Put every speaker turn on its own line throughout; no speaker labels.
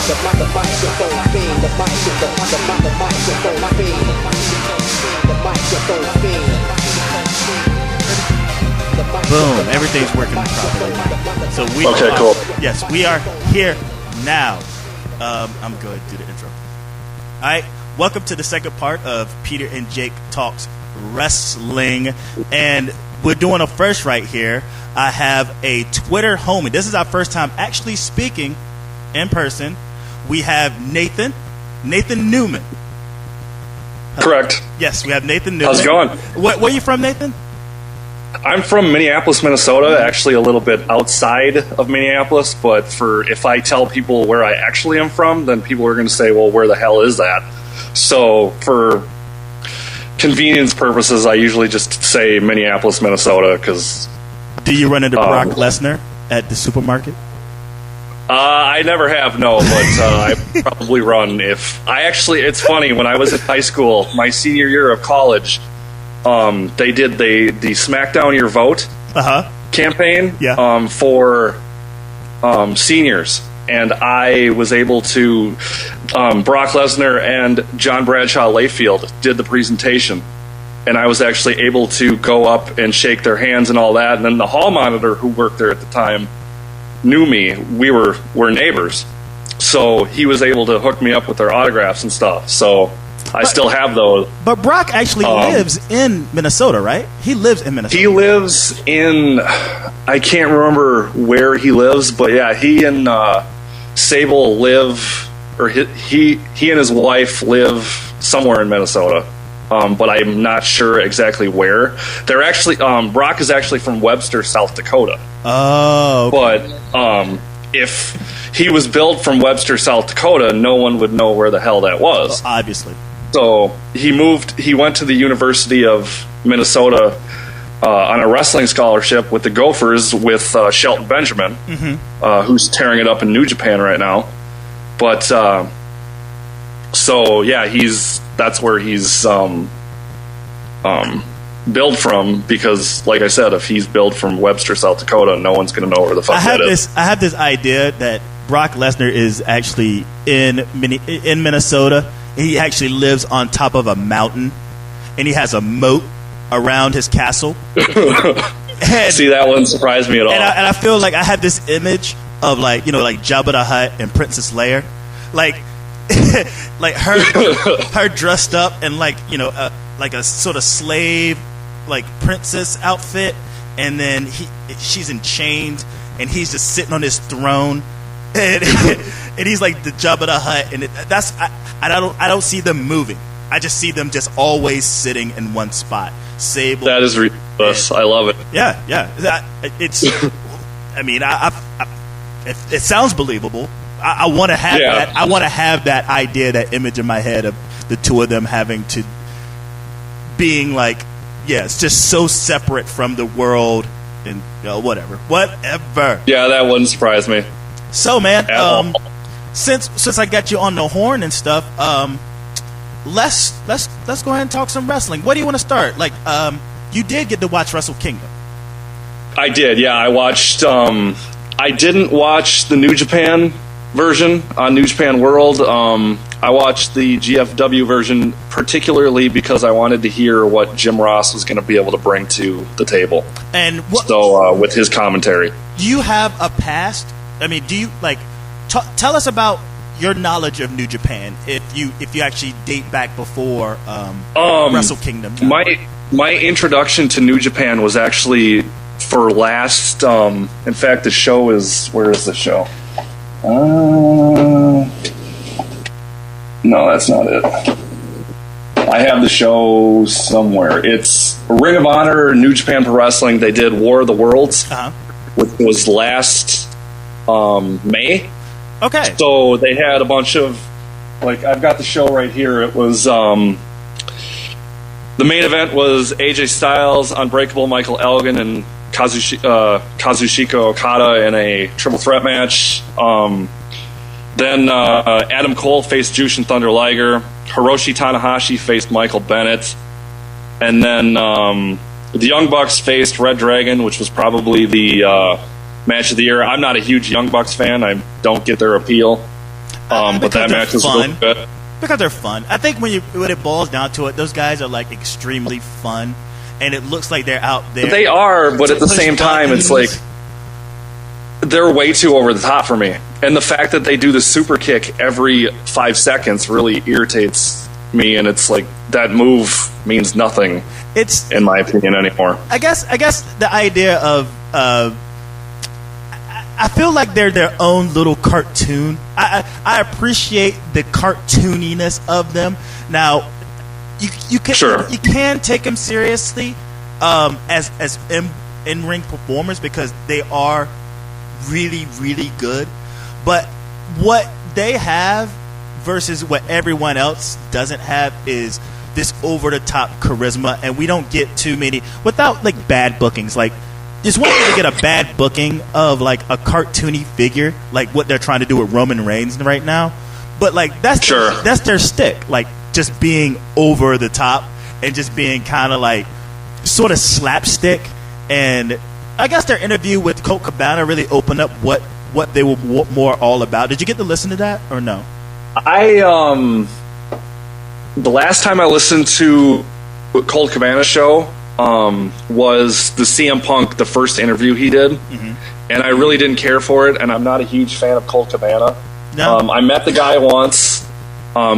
Boom. Everything's working properly. So we
Okay, cool.
Yes, we are here now. I'm going to do the intro. All right. Welcome to the second part of Peter and Jake Talks Wrestling. And we're doing a first right here. I have a Twitter homie. This is our first time actually speaking in person. We have Nathan Newman.
Correct.
Yes, we have Nathan Newman.
How's it going?
Where are you from, Nathan?
I'm from Minneapolis, Minnesota, actually a little bit outside of Minneapolis, but if I tell people where I actually am from, then people are going to say, well, where the hell is that? So for convenience purposes, I usually just say Minneapolis, Minnesota, because...
Do you run into Brock Lesnar at the supermarket?
I never have, no, but I probably run if... It's funny, when I was in high school, my senior year of college... they did the SmackDown Your Vote campaign for seniors, and I was able to Brock Lesnar and John Bradshaw Layfield did the presentation, and I was actually able to go up and shake their hands and all that, and then the hall monitor who worked there at the time knew me. We're neighbors, so he was able to hook me up with their autographs and stuff, so I still have those. But
Brock actually lives in Minnesota, right? He lives in Minnesota.
He lives in... I can't remember where he lives, but yeah, he and Sable live... Or he and his wife live somewhere in Minnesota. But I'm not sure exactly where. They're actually... Brock is actually from Webster, South Dakota.
Oh, okay.
But if he was billed from Webster, South Dakota, no one would know where the hell that was.
Well, obviously.
So he went to the University of Minnesota on a wrestling scholarship with the Gophers with Shelton Benjamin, who's tearing it up in New Japan right now. But so yeah, that's where he's billed from, because like I said, if he's billed from Webster, South Dakota, no one's going to know where the fuck that is.
I have this idea that Brock Lesnar is actually in Minnesota. He actually lives on top of a mountain, and he has a moat around his castle.
See, that wouldn't surprise me at all.
And I feel like I have this image of like Jabba the Hutt and Princess Leia, like her dressed up in like a sort of slave like princess outfit, and then she's in chains, and he's just sitting on his throne. And he's like the Jabba the Hutt, and I don't see them moving. I just see them just always sitting in one spot. Sable.
That is ridiculous. I love it.
Yeah. It's. I mean, it sounds believable. I want to have that. I want to have that idea, that image in my head of the two of them having to being like, it's just so separate from the world, and whatever.
Yeah, that wouldn't surprise me.
So, man, since I got you on the horn and stuff, let's go ahead and talk some wrestling. What do you want to start? Like, you did get to watch Wrestle Kingdom.
I did, yeah. I watched. I didn't watch the New Japan version on New Japan World. I watched the GFW version particularly because I wanted to hear what Jim Ross was going to be able to bring to the table.
And
with his commentary,
do you have a past? I mean, do you tell us about your knowledge of New Japan if you actually date back before Wrestle Kingdom?
My introduction to New Japan was actually for last. In fact, the show is, where is the show? No, that's not it. I have the show somewhere. It's Ring of Honor, New Japan Pro Wrestling. They did War of the Worlds, which was last May.
Okay.
So they had a bunch of, I've got the show right here. It was, the main event was AJ Styles, Unbreakable Michael Elgin, and Kazuchika Okada in a triple threat match. Then Adam Cole faced Jushin Thunder Liger. Hiroshi Tanahashi faced Michael Bennett. And then the Young Bucks faced Red Dragon, which was probably the match of the year. I'm not a huge Young Bucks fan. I don't get their appeal. But that match was really good.
Because they're fun. I think when it boils down to it, those guys are like extremely fun, and it looks like they're out there.
They are, but at the same time, it's like they're way too over the top for me. And the fact that they do the super kick every 5 seconds really irritates me, and it's like that move means nothing. It's, in my opinion, anymore.
I guess the idea of I feel like they're their own little cartoon. I appreciate the cartooniness of them. Now, you can take them seriously as in ring performers because they are really, really good. But what they have versus what everyone else doesn't have is this over the top charisma, and we don't get too many without like bad bookings. Like, it's one thing to get a bad booking of like a cartoony figure, like what they're trying to do with Roman Reigns right now. But like that's their stick, like just being over the top and just being kind of like sort of slapstick. And I guess their interview with Colt Cabana really opened up what they were more all about. Did you get to listen to that or no?
The last time I listened to Colt Cabana's show was the CM Punk, the first interview he did, and I really didn't care for it, and I'm not a huge fan of Colt Cabana. No. I met the guy once. I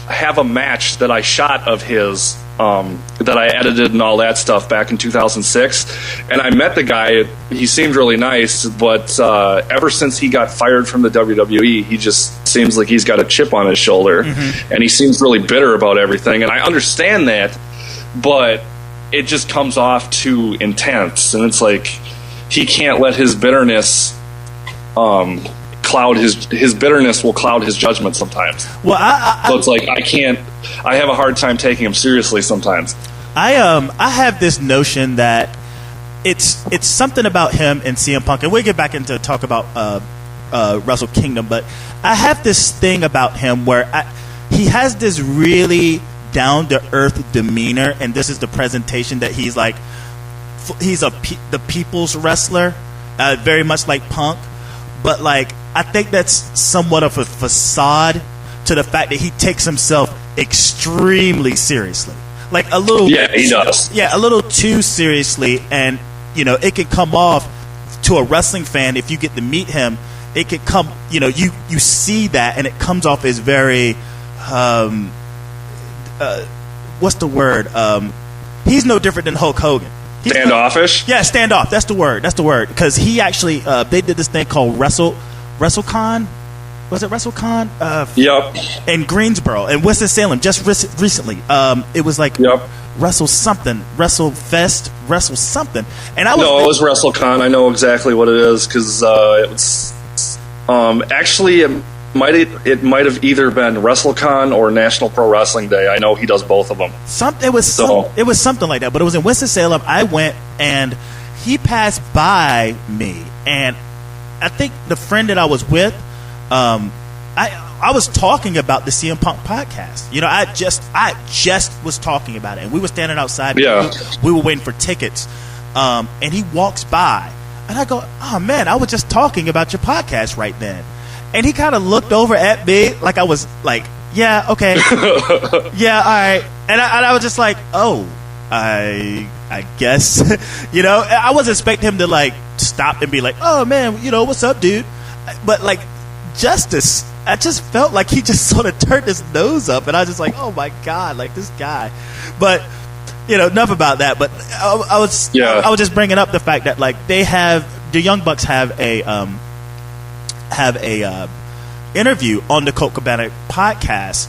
have a match that I shot of his that I edited and all that stuff back in 2006, and I met the guy. He seemed really nice, but ever since he got fired from the WWE, he just seems like he's got a chip on his shoulder, and he seems really bitter about everything, and I understand that, but it just comes off too intense, and it's like he can't let his bitterness cloud his bitterness will cloud his judgment sometimes. Well, so it's like I have a hard time taking him seriously sometimes.
I have this notion that it's something about him and CM Punk, and we'll get back into talk about Wrestle Kingdom, but I have this thing about him where he has this really down to earth demeanor, and this is the presentation that he's like the people's wrestler, very much like Punk, but like I think that's somewhat of a facade to the fact that he takes himself extremely seriously, like a little.
Yeah, he does.
Yeah, a little too seriously, and it can come off to a wrestling fan if you get to meet him. It could come, you see that, and it comes off as very, what's the word? He's no different than Hulk Hogan.
Standoffish?
Yeah, standoff. That's the word. Because he actually, they did this thing called WrestleCon. Was it WrestleCon?
Yep.
In Greensboro, in Winston-Salem, just recently. It was like Wrestle something, Wrestle Fest, Wrestle something. And it
was WrestleCon. I know exactly what it is because it was. Actually, it might have either been WrestleCon or National Pro Wrestling Day. I know he does both of them.
It was something like that, but it was in Winston-Salem. I went, and he passed by me, and I think the friend that I was with, I was talking about the CM Punk podcast. I just was talking about it, and we were standing outside.
Yeah.
We were waiting for tickets, and he walks by. And I go, oh, man, I was just talking about your podcast right then. And he kind of looked over at me like I was like, yeah, okay. Yeah, all right. And I was just like, oh, I guess. I wasn't expecting him to, like, stop and be like, oh, man, what's up, dude? But, like, Justice, I just felt like he just sort of turned his nose up. And I was just like, oh, my God, like, this guy. But... enough about that. But I was just bringing up the fact that like the Young Bucks have a interview on the Colt Cabana podcast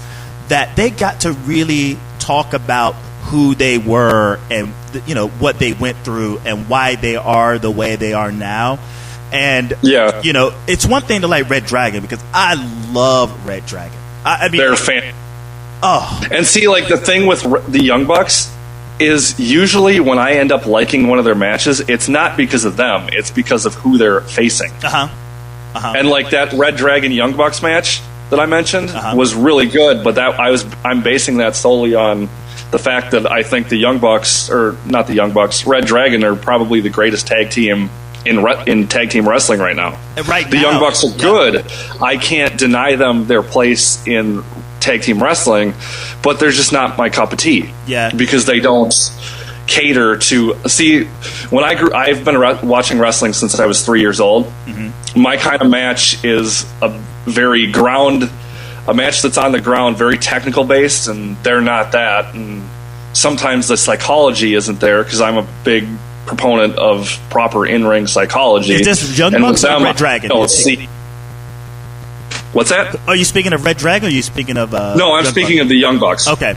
that they got to really talk about who they were and what they went through and why they are the way they are now. And it's one thing to like Red Dragon because I love Red Dragon. I mean,
they're fan.
Oh,
and see, like the thing with the Young Bucks is usually when I end up liking one of their matches, it's not because of them, it's because of who they're facing. And like that Red Dragon Young Bucks match that I mentioned was really good, but I'm basing that solely on the fact that I think the Young Bucks, or not the Young Bucks, Red Dragon are probably the greatest tag team in tag team wrestling right now.
Right
the
now,
Young Bucks are good. I can't deny them their place in tag team wrestling, but they're just not my cup of tea.
Yeah,
because they don't cater to see. When I've been watching wrestling since I was 3 years old. Mm-hmm. My kind of match is a match that's on the ground, very technical based, and they're not that. And sometimes the psychology isn't there because I'm a big proponent of proper in-ring psychology.
Is this Young Bucks or Red Dragon?
What's that?
Are you speaking of Red Dragon, or are you speaking of...
No, I'm speaking of the Young Bucks.
Okay.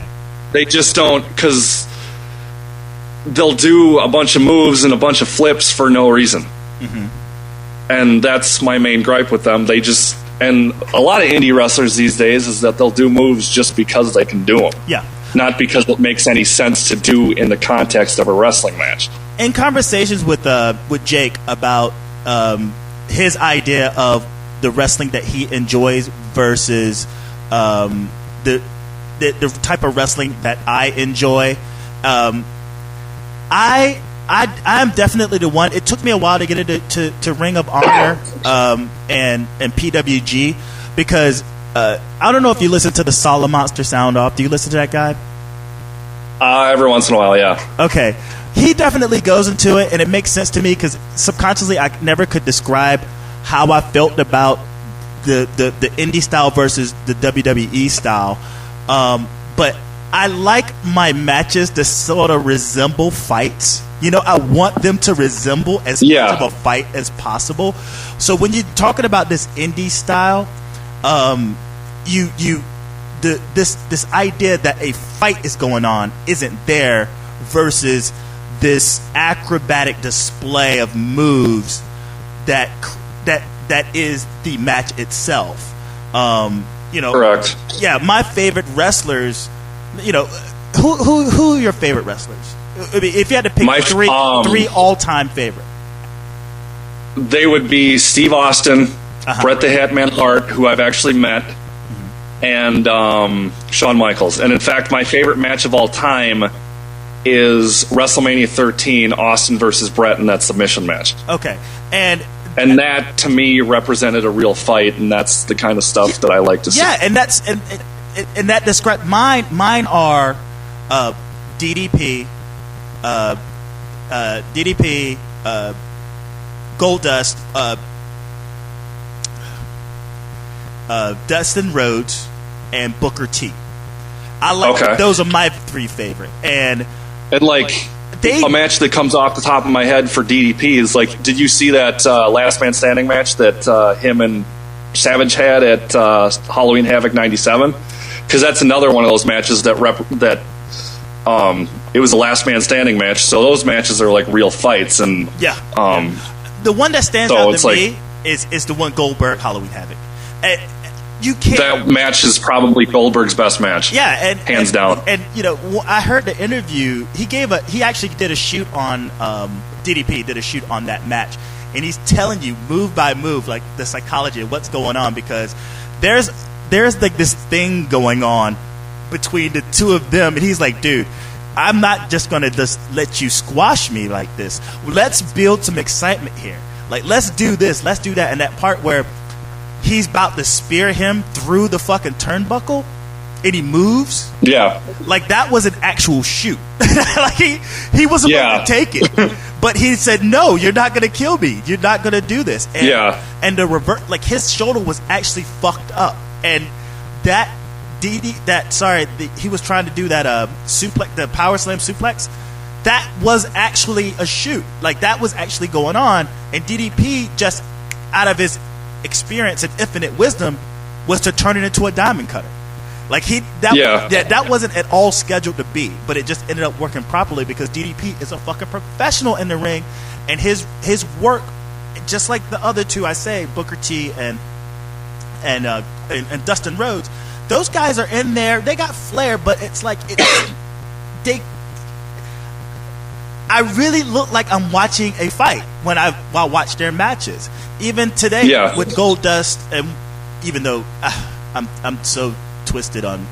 They just don't, because they'll do a bunch of moves and a bunch of flips for no reason. Mm-hmm. And that's my main gripe with them. And a lot of indie wrestlers these days is that they'll do moves just because they can do them.
Yeah.
Not because it makes any sense to do in the context of a wrestling match.
In conversations with Jake about his idea of the wrestling that he enjoys versus the type of wrestling that I enjoy, I'm definitely the one. It took me a while to get into Ring of Honor and PWG because I don't know if you listen to the Solid Monster Sound Off. Do you listen to that guy?
Every once in a while, yeah.
Okay. He definitely goes into it, and it makes sense to me because subconsciously I never could describe how I felt about the indie style versus the WWE style. But I like my matches to sort of resemble fights. You know, I want them to resemble as much of a fight as possible. So when you're talking about this indie style, this idea that a fight is going on isn't there versus this acrobatic display of moves that is the match itself.
Correct.
Yeah, my favorite wrestlers. You know, who are your favorite wrestlers? I mean, if you had to pick three all-time favorite,
they would be Steve Austin, Bret the Hitman Hart, who I've actually met, and Shawn Michaels. And in fact, my favorite match of all time is WrestleMania 13, Austin versus Bret in that submission match.
Okay, and
that to me represented a real fight, and that's the kind of stuff that I like to see.
Yeah, and that's and that describe mine are DDP, Goldust, Dustin Rhodes, and Booker T. I like those are my three favorite, and like
a match that comes off the top of my head for DDP is like, did you see that Last Man Standing match that him and Savage had at Halloween Havoc '97? Because that's another one of those matches that it was a Last Man Standing match, so those matches are like real fights. And
the one that stands out to me is the one Goldberg Halloween Havoc.
That match is probably Goldberg's best match.
Yeah, and
hands down.
And you know, I heard the interview. He actually did a shoot on DDP did a shoot on that match, and he's telling you move by move, like the psychology of what's going on, because there's like this thing going on between the two of them, and he's like, dude, I'm not just gonna just let you squash me like this. Let's build some excitement here. Like, let's do this, let's do that. And that part where he's about to spear him through the fucking turnbuckle, and he moves. Yeah, like that was an actual shoot. Like he wasn't going to take it, but he said, "No, you're not going to kill me. You're not going to do this." And, and the revert, like his shoulder was actually fucked up, and he was trying to do that suplex, the power slam suplex. That was actually a shoot. Like that was actually going on, and DDP just out of his experience and infinite wisdom was to turn it into a diamond cutter. Like that wasn't at all scheduled to be, but it just ended up working properly because DDP is a fucking professional in the ring, and his work, just like the other two I say, Booker T and Dustin Rhodes, those guys are in there. They got flair, but it's like I really look like I'm watching a fight when I watch their matches. Even today with Goldust, and even though I'm so twisted on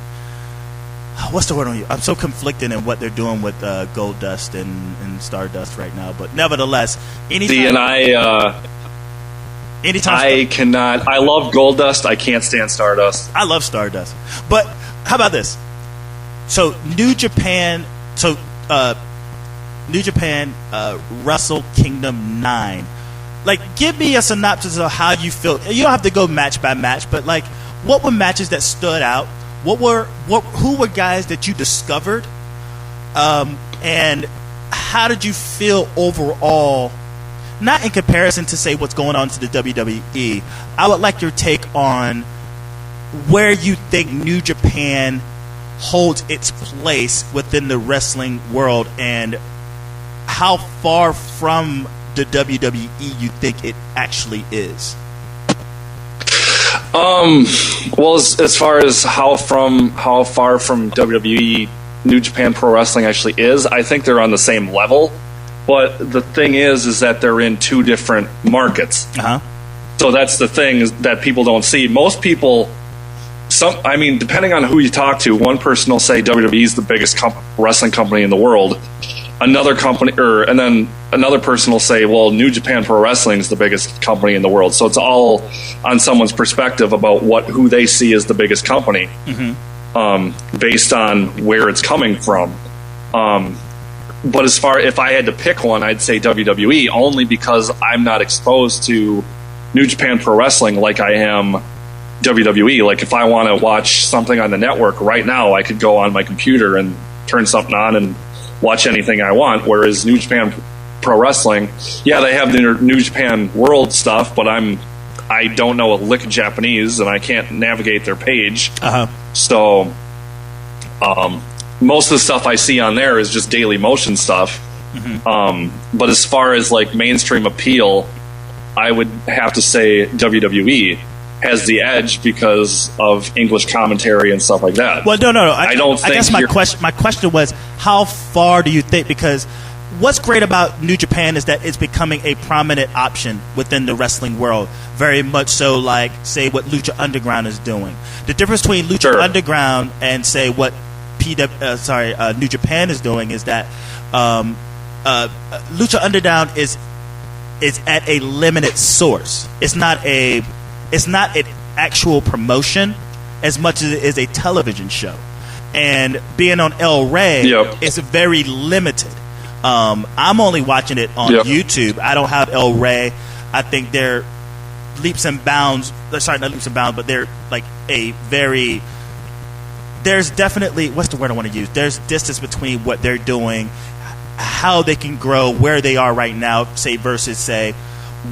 what's the word on you? I'm so conflicted in what they're doing with Goldust and Stardust right now. But nevertheless, anytime
I cannot. I love Goldust. I can't stand Stardust.
I love Stardust. But how about this? So New Japan. Wrestle Kingdom 9. Like, give me a synopsis of how you feel. You don't have to go match by match, but like, what were matches that stood out? Who were guys that you discovered? And how did you feel overall? Not in comparison to say what's going on to the WWE. I would like your take on where you think New Japan holds its place within the wrestling world and how far from the WWE you think it actually is.
Well, as far as how far from WWE New Japan Pro Wrestling actually is, I think they're on the same level. But the thing is that they're in two different markets. So that's the thing is that people don't see. Most people, depending on who you talk to, one person will say WWE is the biggest wrestling company in the world. Another person will say, well, New Japan Pro Wrestling is the biggest company in the world. So it's all on someone's perspective about who they see as the biggest company, based on where it's coming from. But if I had to pick one, I'd say WWE, only because I'm not exposed to New Japan Pro Wrestling like I am WWE. Like, if I want to watch something on the network right now, I could go on my computer and turn something on and watch anything I want. Whereas New Japan Pro Wrestling, yeah, they have the New Japan World stuff, but I don't know a lick of Japanese and I can't navigate their page. So most of the stuff I see on there is just Daily Motion stuff. But as far as like mainstream appeal, I would have to say WWE has the edge because of English commentary and stuff like that.
Well, no. I guess my question was, how far do you think? Because what's great about New Japan is that it's becoming a prominent option within the wrestling world. Very much so, like, say, what Lucha Underground is doing. The difference between Lucha Underground and, say, what New Japan is doing is that Lucha Underground is at a limited source. It's not an actual promotion as much as it is a television show. And being on El Rey is very limited. I'm only watching it on YouTube. I don't have El Rey. I think they're leaps and bounds. Sorry, not leaps and bounds, but they're like there's definitely, what's the word I want to use? There's distance between what they're doing, how they can grow, where they are right now, say, versus, say,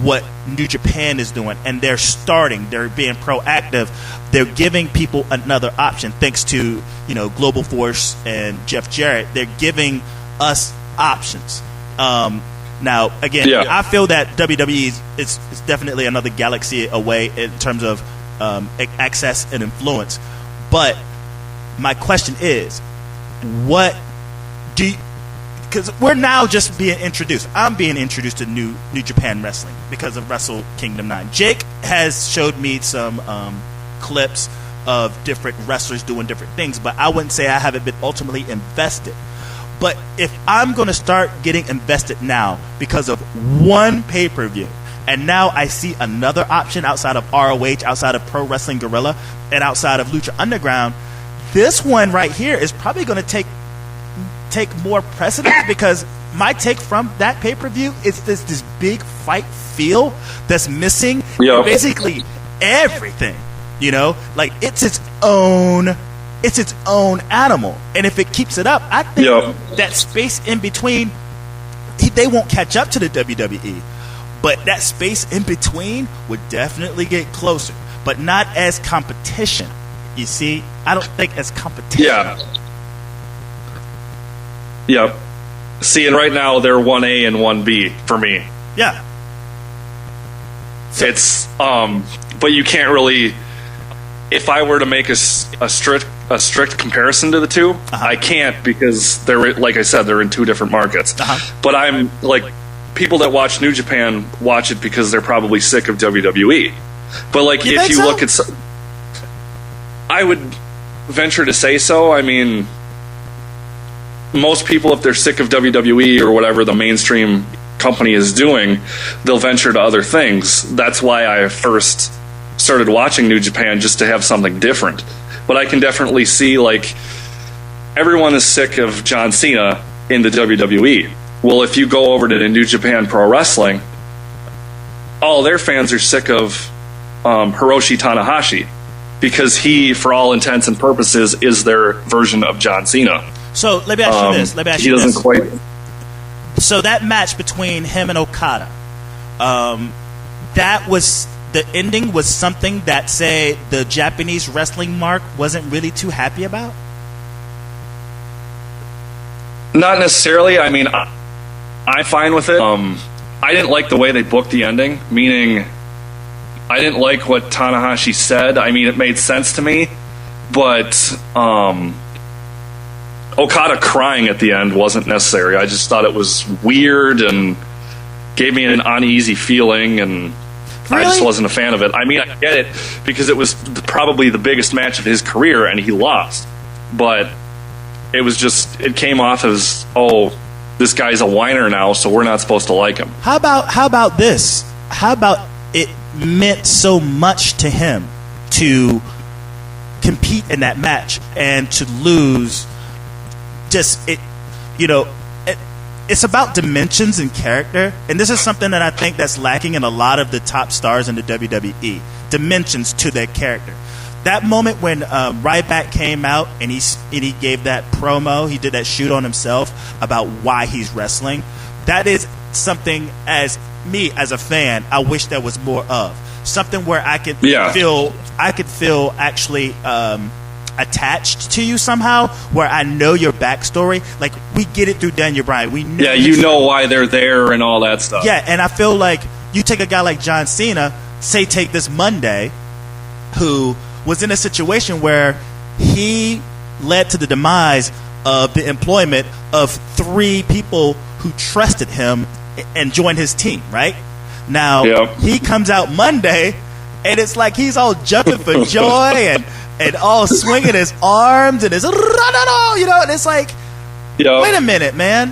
what New Japan is doing. And they're being proactive. They're giving people another option, thanks to, Global Force and Jeff Jarrett. They're giving us options. Now, again, I feel that WWE is definitely another galaxy away in terms of access and influence. But my question is, what do you... Because we're now just being introduced. I'm being introduced to New Japan Wrestling because of Wrestle Kingdom 9. Jake has showed me some clips of different wrestlers doing different things, but I wouldn't say I haven't been ultimately invested. But if I'm going to start getting invested now because of one pay-per-view, and now I see another option outside of ROH, outside of Pro Wrestling Guerrilla, and outside of Lucha Underground, this one right here is probably going to take more precedence, because my take from that pay-per-view is this big fight feel that's missing basically everything. Like it's its own animal, and if it keeps it up, I think that space in between, they won't catch up to the WWE, but that space in between would definitely get closer, but not as competition. You see, I don't think as competition.
Yep. See, and right now they're 1A and 1B for me.
Yeah.
It's but you can't really. If I were to make a strict comparison to the two, I can't, because they're, like I said, they're in two different markets. But I'm like, people that watch New Japan watch it because they're probably sick of WWE. But like, if you look at, venture to say so. I mean, most people, if they're sick of WWE or whatever the mainstream company is doing, they'll venture to other things. That's why I first started watching New Japan, just to have something different. But I can definitely see, like, everyone is sick of John Cena in the WWE. Well, if you go over to the New Japan Pro Wrestling, all their fans are sick of Hiroshi Tanahashi, because he, for all intents and purposes, is their version of John Cena.
So let me ask you this.
He doesn't quite.
So that match between him and Okada, that was the ending. Was something that, say, the Japanese wrestling mark wasn't really too happy about.
Not necessarily. I mean, I'm fine with it. I didn't like the way they booked the ending, meaning I didn't like what Tanahashi said. I mean, it made sense to me, but Okada crying at the end wasn't necessary. I just thought it was weird and gave me an uneasy feeling, and I just wasn't a fan of it. I mean, I get it, because it was probably the biggest match of his career, and he lost. But it was just, it came off as, oh, this guy's a whiner now, so we're not supposed to like him.
How about this? How about it meant so much to him to compete in that match and to lose? Just it's about dimensions and character, and this is something that I think that's lacking in a lot of the top stars in the WWE. Dimensions to their character. That moment when Ryback came out and he gave that promo, he did that shoot on himself about why he's wrestling. That is something, as me as a fan, I wish there was more of. Something where I could feel actually attached to you somehow, where I know your backstory. Like, we get it through Daniel Bryan. We know
you know why they're there and all that stuff.
Yeah, and I feel like you take a guy like John Cena, say take this Monday, who was in a situation where he led to the demise of the employment of 3 people who trusted him and joined his team, right? Now, he comes out Monday, and it's like he's all jumping for joy and all swinging his arms and his, and it's like, wait a minute, man.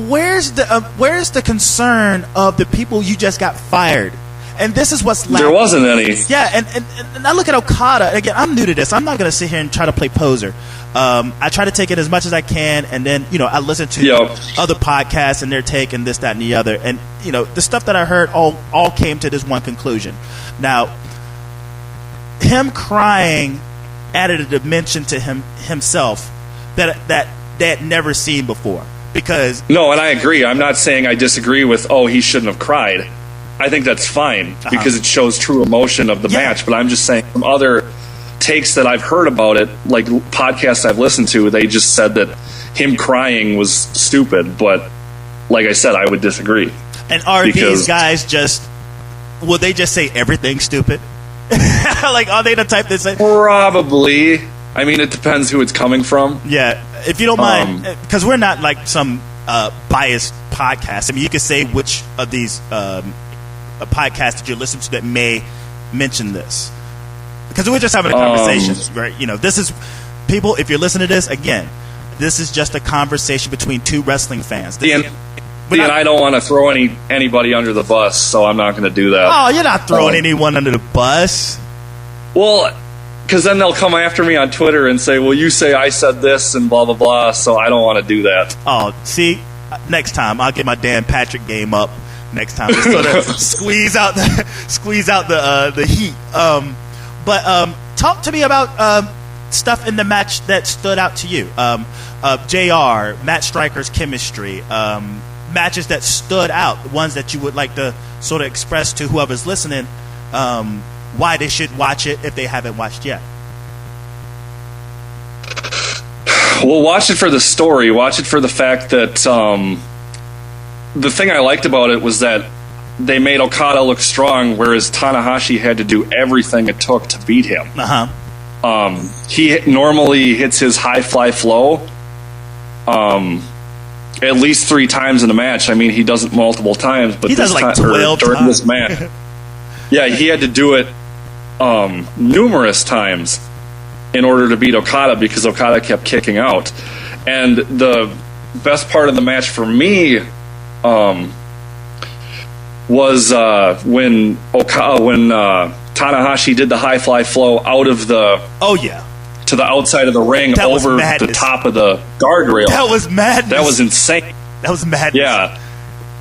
Where's the concern of the people you just got fired? And this is what's lacking.
There wasn't any.
Yeah, and I look at Okada. Again, I'm new to this. I'm not going to sit here and try to play poser. I try to take it as much as I can, and then, I listen to other podcasts and their take and this, that, and the other. And, the stuff that I heard all came to this one conclusion. Now, him crying added a dimension to himself that they had never seen before. Because
no, and I agree. I'm not saying I disagree with, he shouldn't have cried. I think that's fine, because it shows true emotion of the match. But I'm just saying, from other takes that I've heard about it, like podcasts I've listened to, they just said that him crying was stupid. But like I said, I would disagree.
And are these guys will they just say everything's stupid? Like, are they the type that say?
Probably. I mean, it depends who it's coming from.
Yeah, if you don't mind, because we're not like some biased podcast. I mean, you could say which of these podcasts that you listen to that may mention this, because we're just having a conversation, right? This is people. If you're listening to this, again, this is just a conversation between 2 wrestling fans.
And I don't want to throw anybody under the bus, so I'm not going to do that.
Oh, you're not throwing anyone under the bus.
Well, because then they'll come after me on Twitter and say, well, you say I said this and blah, blah, blah, so I don't want to do that.
Oh, see, next time I'll get my Dan Patrick game up next time. Just sort of squeeze out the heat. But talk to me about stuff in the match that stood out to you. JR, Matt Striker's chemistry, matches that stood out, the ones that you would like to sort of express to whoever's listening, why they should watch it if they haven't watched yet.
Well, watch it for the story. Watch it for the fact that the thing I liked about it was that they made Okada look strong, whereas Tanahashi had to do everything it took to beat him. He normally hits his high fly flow at least 3 times in a match. I mean, he does it multiple times, but
he does like 12
during this match. Yeah, he had to do it numerous times. in order to beat Okada because Okada kept kicking out. And the best part of the match for me was when Tanahashi did the high fly flow out of the to the outside of the ring over the top of the guardrail.
That was madness.
That was insane.
That was madness.
Yeah.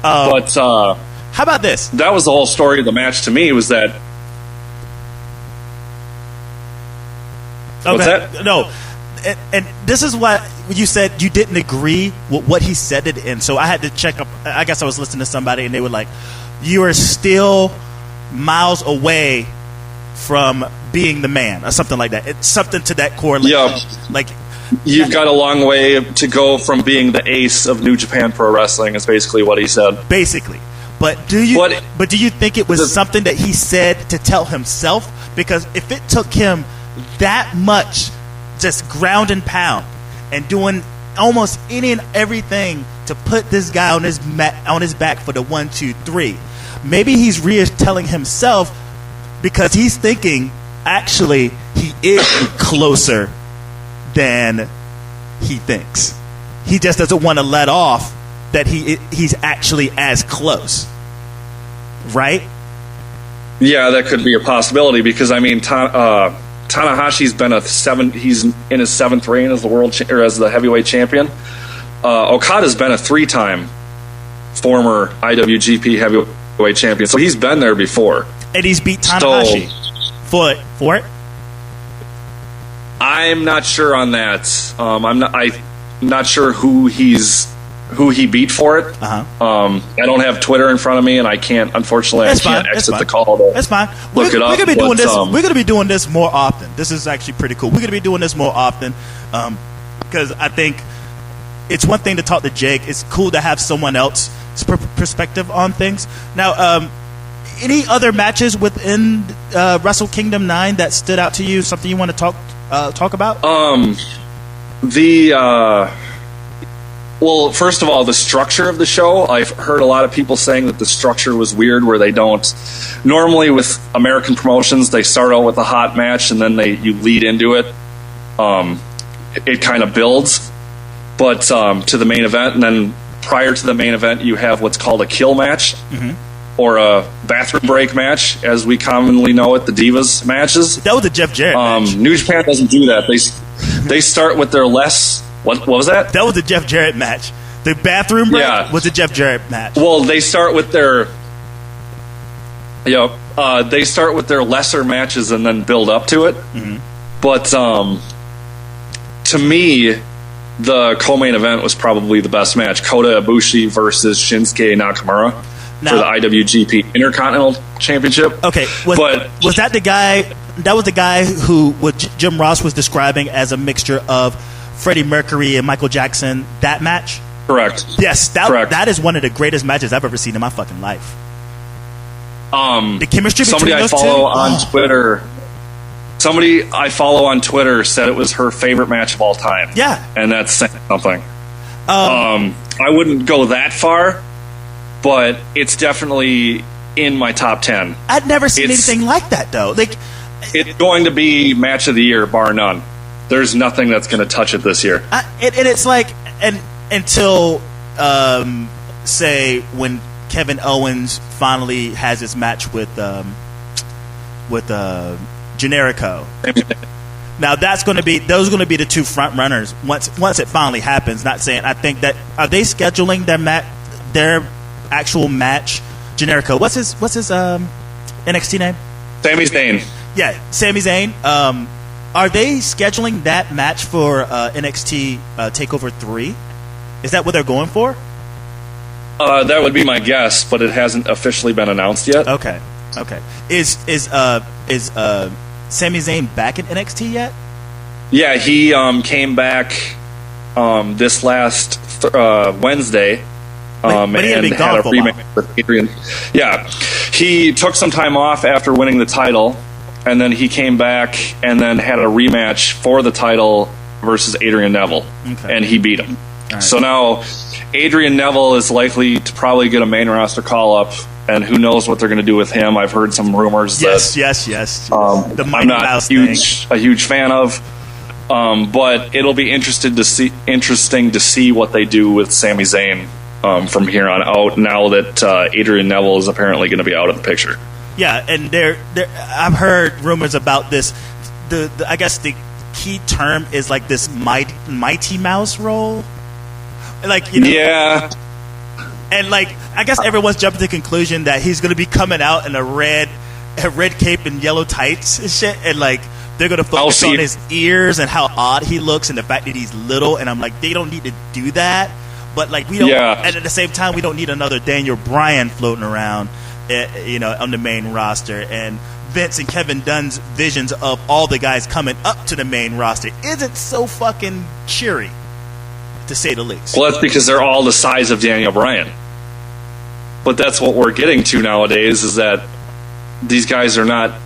But
how about this?
That was the whole story of the match to me, was that.
Okay.
What's that?
No. And this is what you said, you didn't agree with what he said it in. So I had to check up. I guess I was listening to somebody and they were like, you are still miles away from being the man or something like that. It's something to that correlation.
Yeah.
Like,
you've got a long way to go from being the ace of New Japan Pro Wrestling is basically what he said.
Basically. But do you think it was something that he said to tell himself? Because if it took him that much just ground and pound and doing almost any and everything to put this guy on his back for the 1, 2, 3, maybe he's telling himself, because he's thinking actually he is closer than he thinks. He just doesn't want to let off that he's actually as close, right?
Yeah, that could be a possibility, because I mean, Tanahashi's been he's in his 7th reign as the as the heavyweight champion. Okada's been a 3-time former IWGP heavyweight champion, so he's been there before.
And he's beat Tanahashi for it.
I'm not sure on that. I'm not sure who he beat for it. I don't have Twitter in front of me, and I can't. Unfortunately, I can't exit the call.
That's fine.
Look it up.
We're gonna be doing this more often. This is actually pretty cool. We're gonna be doing this more often because I think it's one thing to talk to Jake. It's cool to have someone else's perspective on things. Now, any other matches within Wrestle Kingdom 9 that stood out to you? Something you want to talk about?
Well, first of all, the structure of the show. I've heard a lot of people saying that the structure was weird, where they don't. Normally, with American promotions, they start out with a hot match and then you lead into it. It kind of builds, but to the main event, and then prior to the main event, you have what's called a kill match. Or a bathroom break match, as we commonly know it, the Divas matches.
That was a Jeff Jarrett match.
New Japan doesn't do that. They start with their less... What was that?
That was a Jeff Jarrett match. The bathroom break was a Jeff Jarrett match.
Well, they start with their... they start with their lesser matches and then build up to it. But to me, the co-main event was probably the best match. Kota Ibushi versus Shinsuke Nakamura for the IWGP Intercontinental Championship.
Okay, was that the guy? That was the guy who what Jim Ross was describing as a mixture of Freddie Mercury and Michael Jackson. That match?
Correct.
Yes,
Correct.
That is one of the greatest matches I've ever seen in my fucking life.
The
chemistry between
somebody I
those
follow
two?
on Twitter. Somebody I follow on Twitter said it was her favorite match of all time.
Yeah,
and that's saying something. I wouldn't go that far, but it's definitely in my top 10.
I'd never seen anything like that, though. Like,
it's going to be match of the year, bar none. There's nothing that's going to touch it this year.
And it's like, until say when Kevin Owens finally has his match with Generico. Now those are going to be the two front runners once it finally happens. Not saying I think that are they scheduling their actual match. Generico, what's his NXT name?
Sami Zayn.
Yeah, Sami Zayn. Are they scheduling that match for NXT Takeover 3? Is that what they're going for?
That would be my guess, but it hasn't officially been announced yet.
Okay. Is Sami Zayn back in NXT yet?
Yeah, he came back this last Wednesday.
But he had been gone for a while.
With Adrian. Yeah, he took some time off after winning the title, and then he came back and then had a rematch for the title versus Adrian Neville, and he beat him. Right. So now Adrian Neville is likely to probably get a main roster call-up, and who knows what they're going to do with him. I've heard some rumors
yes.
the
I'm not
a huge fan of. But it'll be interesting to see what they do with Sami Zayn from here on out. Now that Adrian Neville is apparently going to be out of the picture.
Yeah, and I've heard rumors about this. I guess the key term is like this Mighty Mouse role. Like, you know,
yeah.
And like, I guess everyone's jumping to the conclusion that he's going to be coming out in a red cape and yellow tights and shit, and like they're going to focus on his ears and how odd he looks and the fact that he's little. And I'm like, they don't need to do that, but like we don't. Yeah. And at the same time, we don't need another Daniel Bryan floating around, you know, on the main roster. And Vince and Kevin Dunn's visions of all the guys coming up to the main roster isn't so fucking cheery, to say the least.
Well, that's because they're all the size of Daniel Bryan. But that's what we're getting to nowadays, is that these guys are not,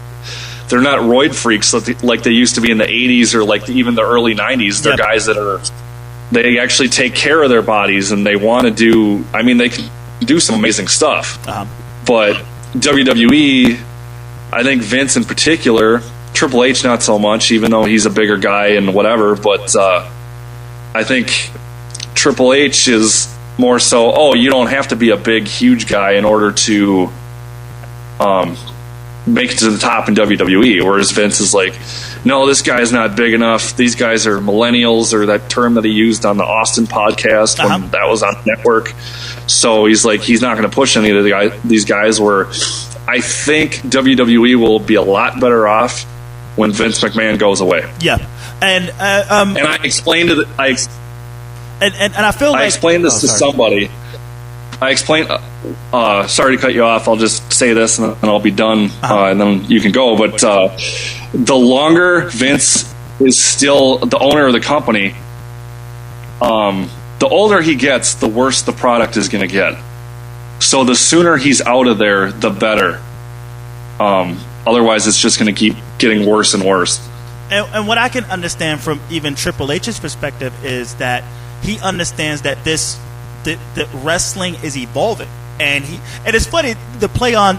they're not roid freaks like they used to be in the 80s or like even the early 90s. They're guys that they actually take care of their bodies, and they want to do, I mean, they can do some amazing stuff. But WWE, I think Vince in particular, Triple H not so much, even though he's a bigger guy and whatever, but I think Triple H is more so, you don't have to be a big, huge guy in order to make it to the top in WWE, whereas Vince is like, no, this guy's not big enough. These guys are millennials, or that term that he used on the Austin podcast when that was on the network. So he's like, he's not going to push any of these guys, where I think WWE will be a lot better off when Vince McMahon goes away.
Yeah. And
I explained it.
And I feel like
I explained this to somebody. I explained. Sorry to cut you off. I'll just say this and then I'll be done, and then you can go. But the longer Vince is still the owner of the company, the older he gets, the worse the product is going to get. So the sooner he's out of there, the better. Otherwise, it's just going to keep getting worse and worse.
And what I can understand from even Triple H's perspective is that he understands that that wrestling is evolving, and it's funny the play on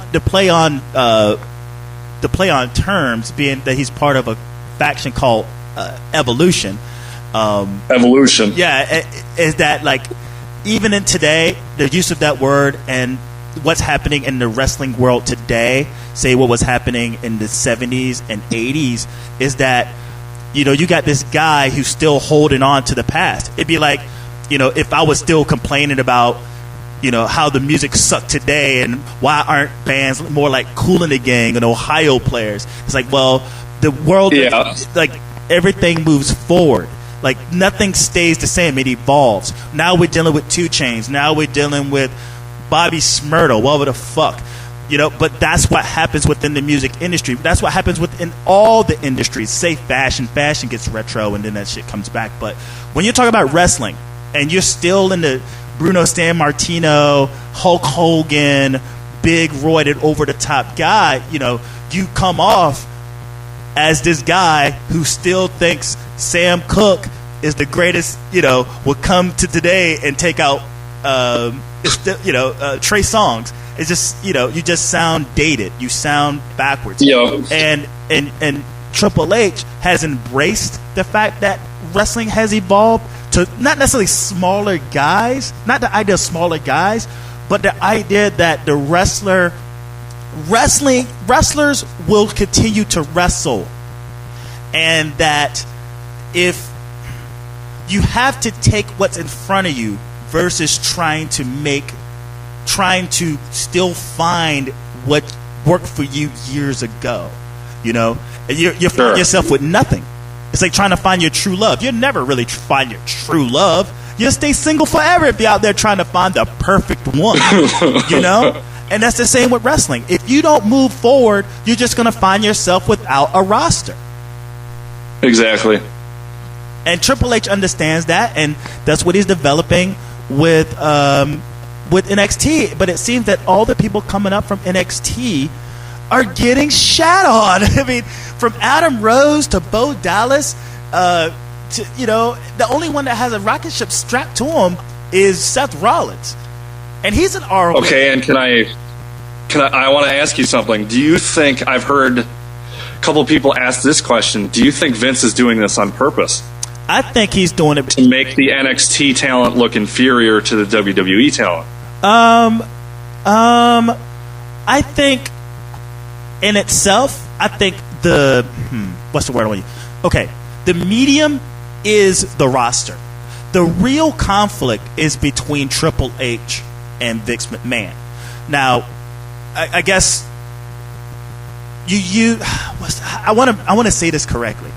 terms, being that he's part of a faction called Evolution.
Evolution,
yeah, is that like even in today the use of that word and what's happening in the wrestling world today, say what was happening in the 70s and 80s, is that, you know, you got this guy who's still holding on to the past. It'd be like, you know, if I was still complaining about, you know, how the music sucked today and why aren't bands more like Kool and the Gang and Ohio Players. It's like, well, the world, like everything moves forward. Like nothing stays the same. It evolves. Now we're dealing with 2 Chainz. Now we're dealing with Bobby Shmurda, whatever the fuck. You know, but that's what happens within the music industry. That's what happens within all the industries. Say fashion gets retro and then that shit comes back. But when you're talking about wrestling and you're still in the Bruno Sammartino, Hulk Hogan, big roided over the top guy, you know, you come off as this guy who still thinks Sam Cooke is the greatest, you know, will come to today and take out Trey Songz. It's just, you know, you just sound dated. You sound backwards.
Yeah.
And Triple H has embraced the fact that wrestling has evolved to not necessarily smaller guys, not the idea of smaller guys, but the idea that the wrestlers will continue to wrestle, and that if you have to take what's in front of you versus trying to still find what worked for you years ago, you know, you find yourself with nothing. It's like trying to find your true love. You'll never really find your true love. You'll stay single forever if you're out there trying to find the perfect one, you know? And that's the same with wrestling. If you don't move forward, you're just going to find yourself without a roster.
Exactly.
And Triple H understands that, and that's what he's developing with NXT. But it seems that all the people coming up from NXT are getting shat on. I mean, from Adam Rose to Bo Dallas, to, you know, the only one that has a rocket ship strapped to him is Seth Rollins, and he's an ROH.
Okay, and can I want to ask you something? Do you think I've heard a couple of people asked this question: do you think Vince is doing this on purpose?
I think he's doing it
to make the NXT talent look inferior to the WWE talent.
I think in itself, I think what's the word I want to use? Okay, the medium is the roster. The real conflict is between Triple H and Vince McMahon. Now, I guess I want to say this correctly.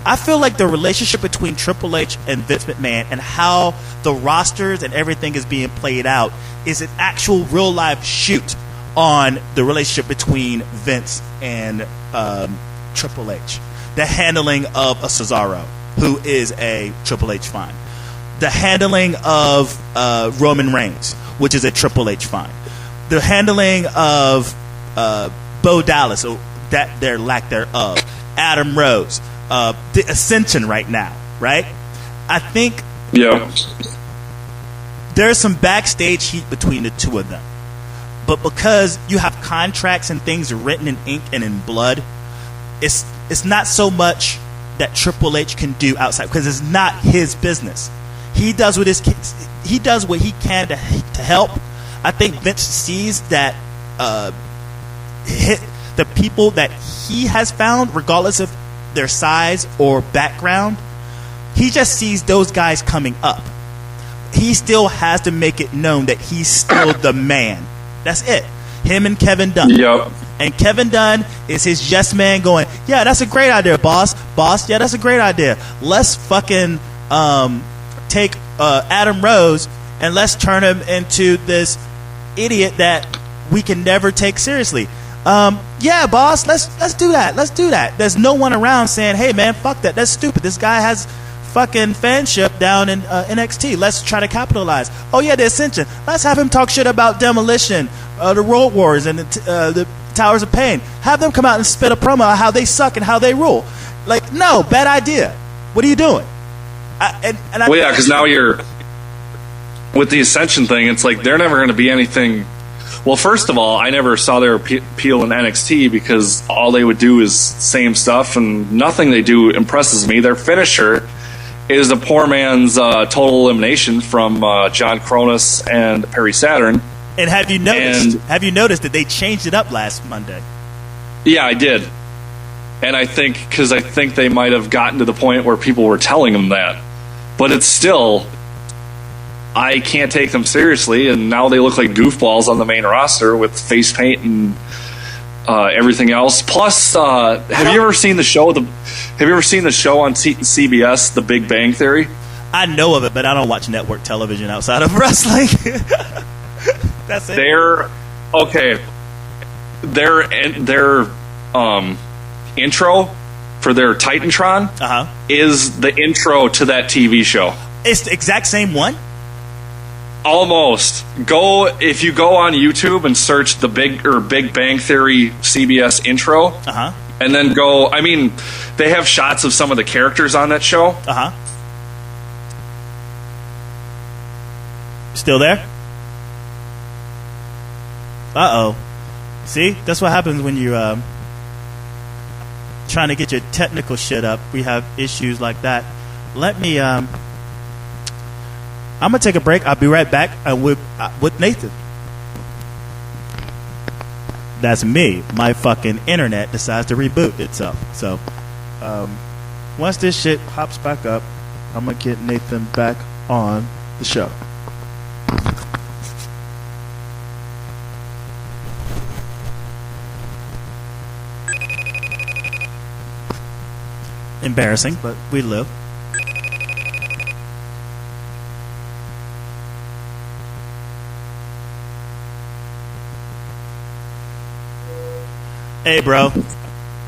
I feel like the relationship between Triple H and Vince McMahon and how the rosters and everything is being played out is an actual real life shoot on the relationship between Vince and Triple H. The handling of a Cesaro, who is a Triple H fine. The handling of Roman Reigns, which is a Triple H fine. The handling of Bo Dallas, or that their lack thereof. Adam Rose. The Ascension right now, right? I think there's some backstage heat between the two of them. But because you have contracts and things written in ink and in blood, it's not so much that Triple H can do outside, because it's not his business. He does what he can to help. I think Vince sees that the people that he has found, regardless of their size or background, he just sees those guys coming up. He still has to make it known that he's still the man. That's it. Him and Kevin Dunn.
Yep.
And Kevin Dunn is his yes man going, yeah, that's a great idea, boss. Boss, yeah, that's a great idea. Let's fucking take Adam Rose and let's turn him into this idiot that we can never take seriously. Yeah, boss, let's do that. Let's do that. There's no one around saying, hey, man, fuck that. That's stupid. This guy has fucking fanship down in NXT. Let's try to capitalize. Oh, yeah, the Ascension. Let's have him talk shit about Demolition, the Road Warriors, and the Towers of Pain. Have them come out and spit a promo on how they suck and how they rule. Like, no, bad idea. What are you doing?
Well, yeah, because now you're with the Ascension thing. It's like they're never going to be anything. Well, first of all, I never saw their appeal in NXT because all they would do is same stuff, and nothing they do impresses me. Their finisher is a poor man's total elimination from John Cronus and Perry Saturn.
And have you noticed that they changed it up last Monday?
Yeah, I did. And I think they might have gotten to the point where people were telling them that. But it's still, I can't take them seriously, and now they look like goofballs on the main roster with face paint and everything else. Plus, have you ever seen the show? Have you ever seen the show on CBS, The Big Bang Theory?
I know of it, but I don't watch network television outside of wrestling. That's it.
Their intro for their Titantron is the intro to that TV show.
It's the exact same one?
Almost. If you go on YouTube and search the Big Bang Theory CBS intro, and then go. I mean, they have shots of some of the characters on that show.
Still there? See, that's what happens when you trying to get your technical shit up. We have issues like that. Let me. I'm gonna take a break. I'll be right back with Nathan. That's me. My fucking internet decides to reboot itself. So, once this shit hops back up, I'm gonna get Nathan back on the show. Embarrassing, but we live. Hey, bro.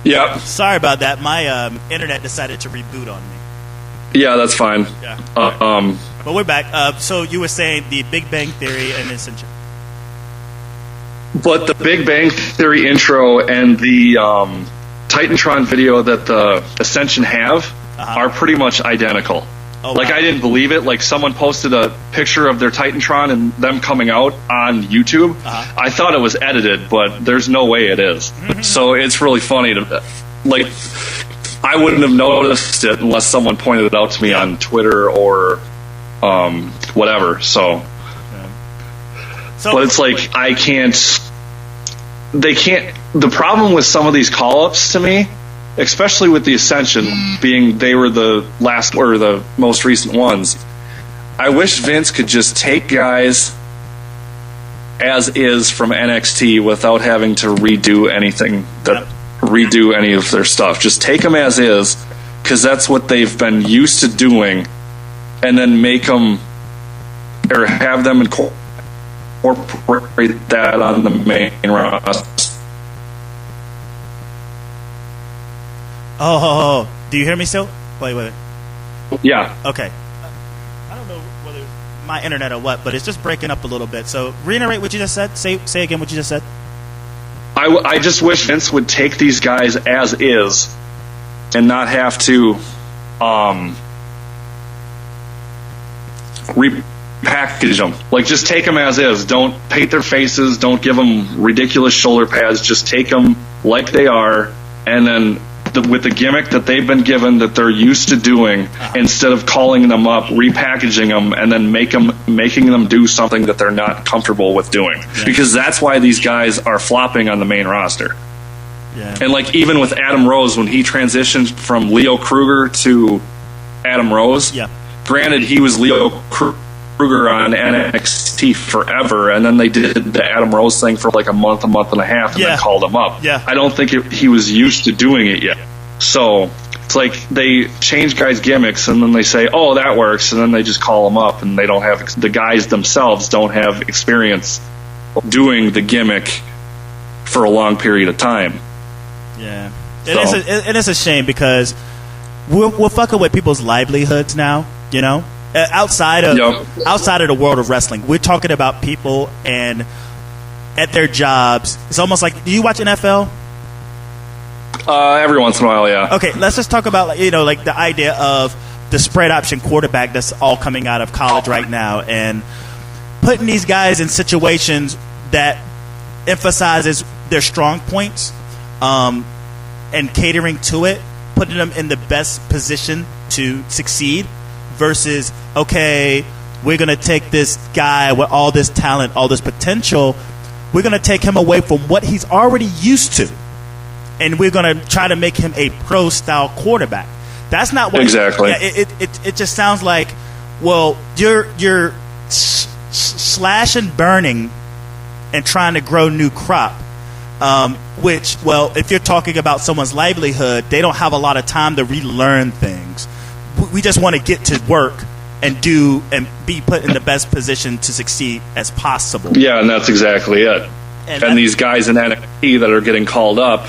Yeah.
Sorry about that. My internet decided to reboot on me.
Yeah, that's fine.
Yeah. But we're back. So you were saying the Big Bang Theory and Ascension.
But the Big Bang Theory intro and the Titantron video that the Ascension have are pretty much identical.
Oh,
like,
wow.
I didn't believe it. Like, someone posted a picture of their Titantron and them coming out on YouTube. I thought it was edited, but there's no way it is. So it's really funny like, I wouldn't have noticed it unless someone pointed it out to me on Twitter or whatever. So, but it's like they can't. The problem with some of these call-ups to me, especially with the Ascension being they were the last or the most recent ones, I wish Vince could just take guys as is from NXT without having to redo any of their stuff. Just take them as is, because that's what they've been used to doing, and then make them or have them incorporate that on the main roster.
Oh, do you hear me still? Wait.
Yeah.
Okay. I don't know whether it's my internet or what, but it's just breaking up a little bit. So reiterate what you just said. Say again what you just said.
I just wish Vince would take these guys as is and not have to repackage them. Like, just take them as is. Don't paint their faces. Don't give them ridiculous shoulder pads. Just take them like they are, and then with the gimmick that they've been given that they're used to doing, instead of calling them up, repackaging them, and then making them do something that they're not comfortable with doing. Yeah. Because that's why these guys are flopping on the main roster. Yeah. And like, even with Adam Rose, when he transitioned from Leo Kruger to Adam Rose, granted he was Leo Kruger on NXT forever, and then they did the Adam Rose thing for like a month and a half, and then called him up. I don't think he was used to doing it yet. So it's like they change guys' gimmicks, and then they say, "Oh, that works," and then they just call them up, and they don't have the guys themselves don't have experience doing the gimmick for a long period of time.
Yeah, it is a shame, because we're fucking with people's livelihoods now. You know. Outside of the world of wrestling, we're talking about people and at their jobs. It's almost like, do you watch NFL?
Every once in a while, yeah.
Okay, let's just talk about like the idea of the spread option quarterback that's all coming out of college right now, and putting these guys in situations that emphasizes their strong points, and catering to it, putting them in the best position to succeed. Versus, okay, we're going to take this guy with all this talent, all this potential, we're going to take him away from what he's already used to, and we're going to try to make him a pro-style quarterback. That's not what...
Exactly.
It just sounds like, well, you're slash and burning and trying to grow new crop, which, well, if you're talking about someone's livelihood, they don't have a lot of time to relearn things. We just want to get to work and be put in the best position to succeed as possible. Yeah,
and that's exactly it. And these guys in NXT that are getting called up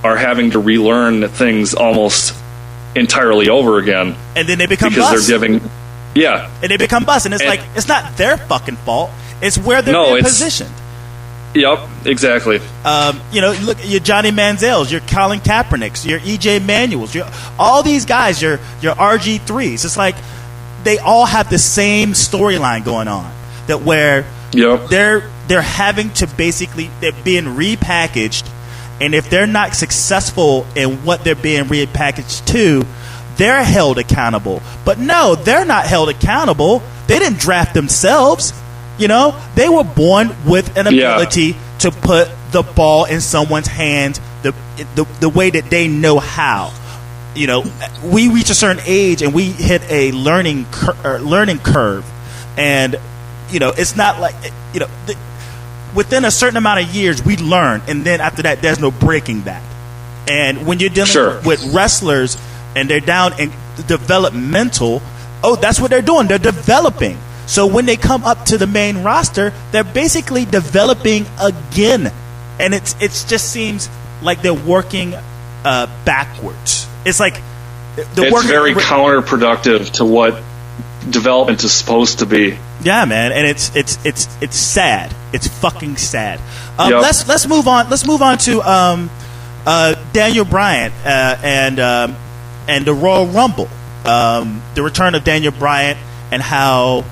are having to relearn things almost entirely over again.
And then they become
because
bust.
They're giving,
and they become bust. And like, it's not their fucking fault. It's where they're being positioned.
Yep, exactly.
Look, your Johnny Manziels, your Colin Kaepernicks, your EJ Manuels, all these guys, your RG3s. It's like they all have the same storyline going on. That where they're having to they're being repackaged, and if they're not successful in what they're being repackaged to, they're held accountable. But no, they're not held accountable. They didn't draft themselves. They were born with an ability to put the ball in someone's hands the way that they know how. We reach a certain age and we hit a learning curve, and it's not like within a certain amount of years we learn, and then after that there's no breaking that. And when you're dealing with wrestlers and they're down in developmental, that's what they're doing. They're developing. So when they come up to the main roster, they're basically developing again, and it just seems like they're working backwards. It's like
it's very counterproductive to what development is supposed to be.
Yeah, man, and it's sad. It's fucking sad. Let's move on. Let's move on to Daniel Bryan and the Royal Rumble. The return of Daniel Bryan and how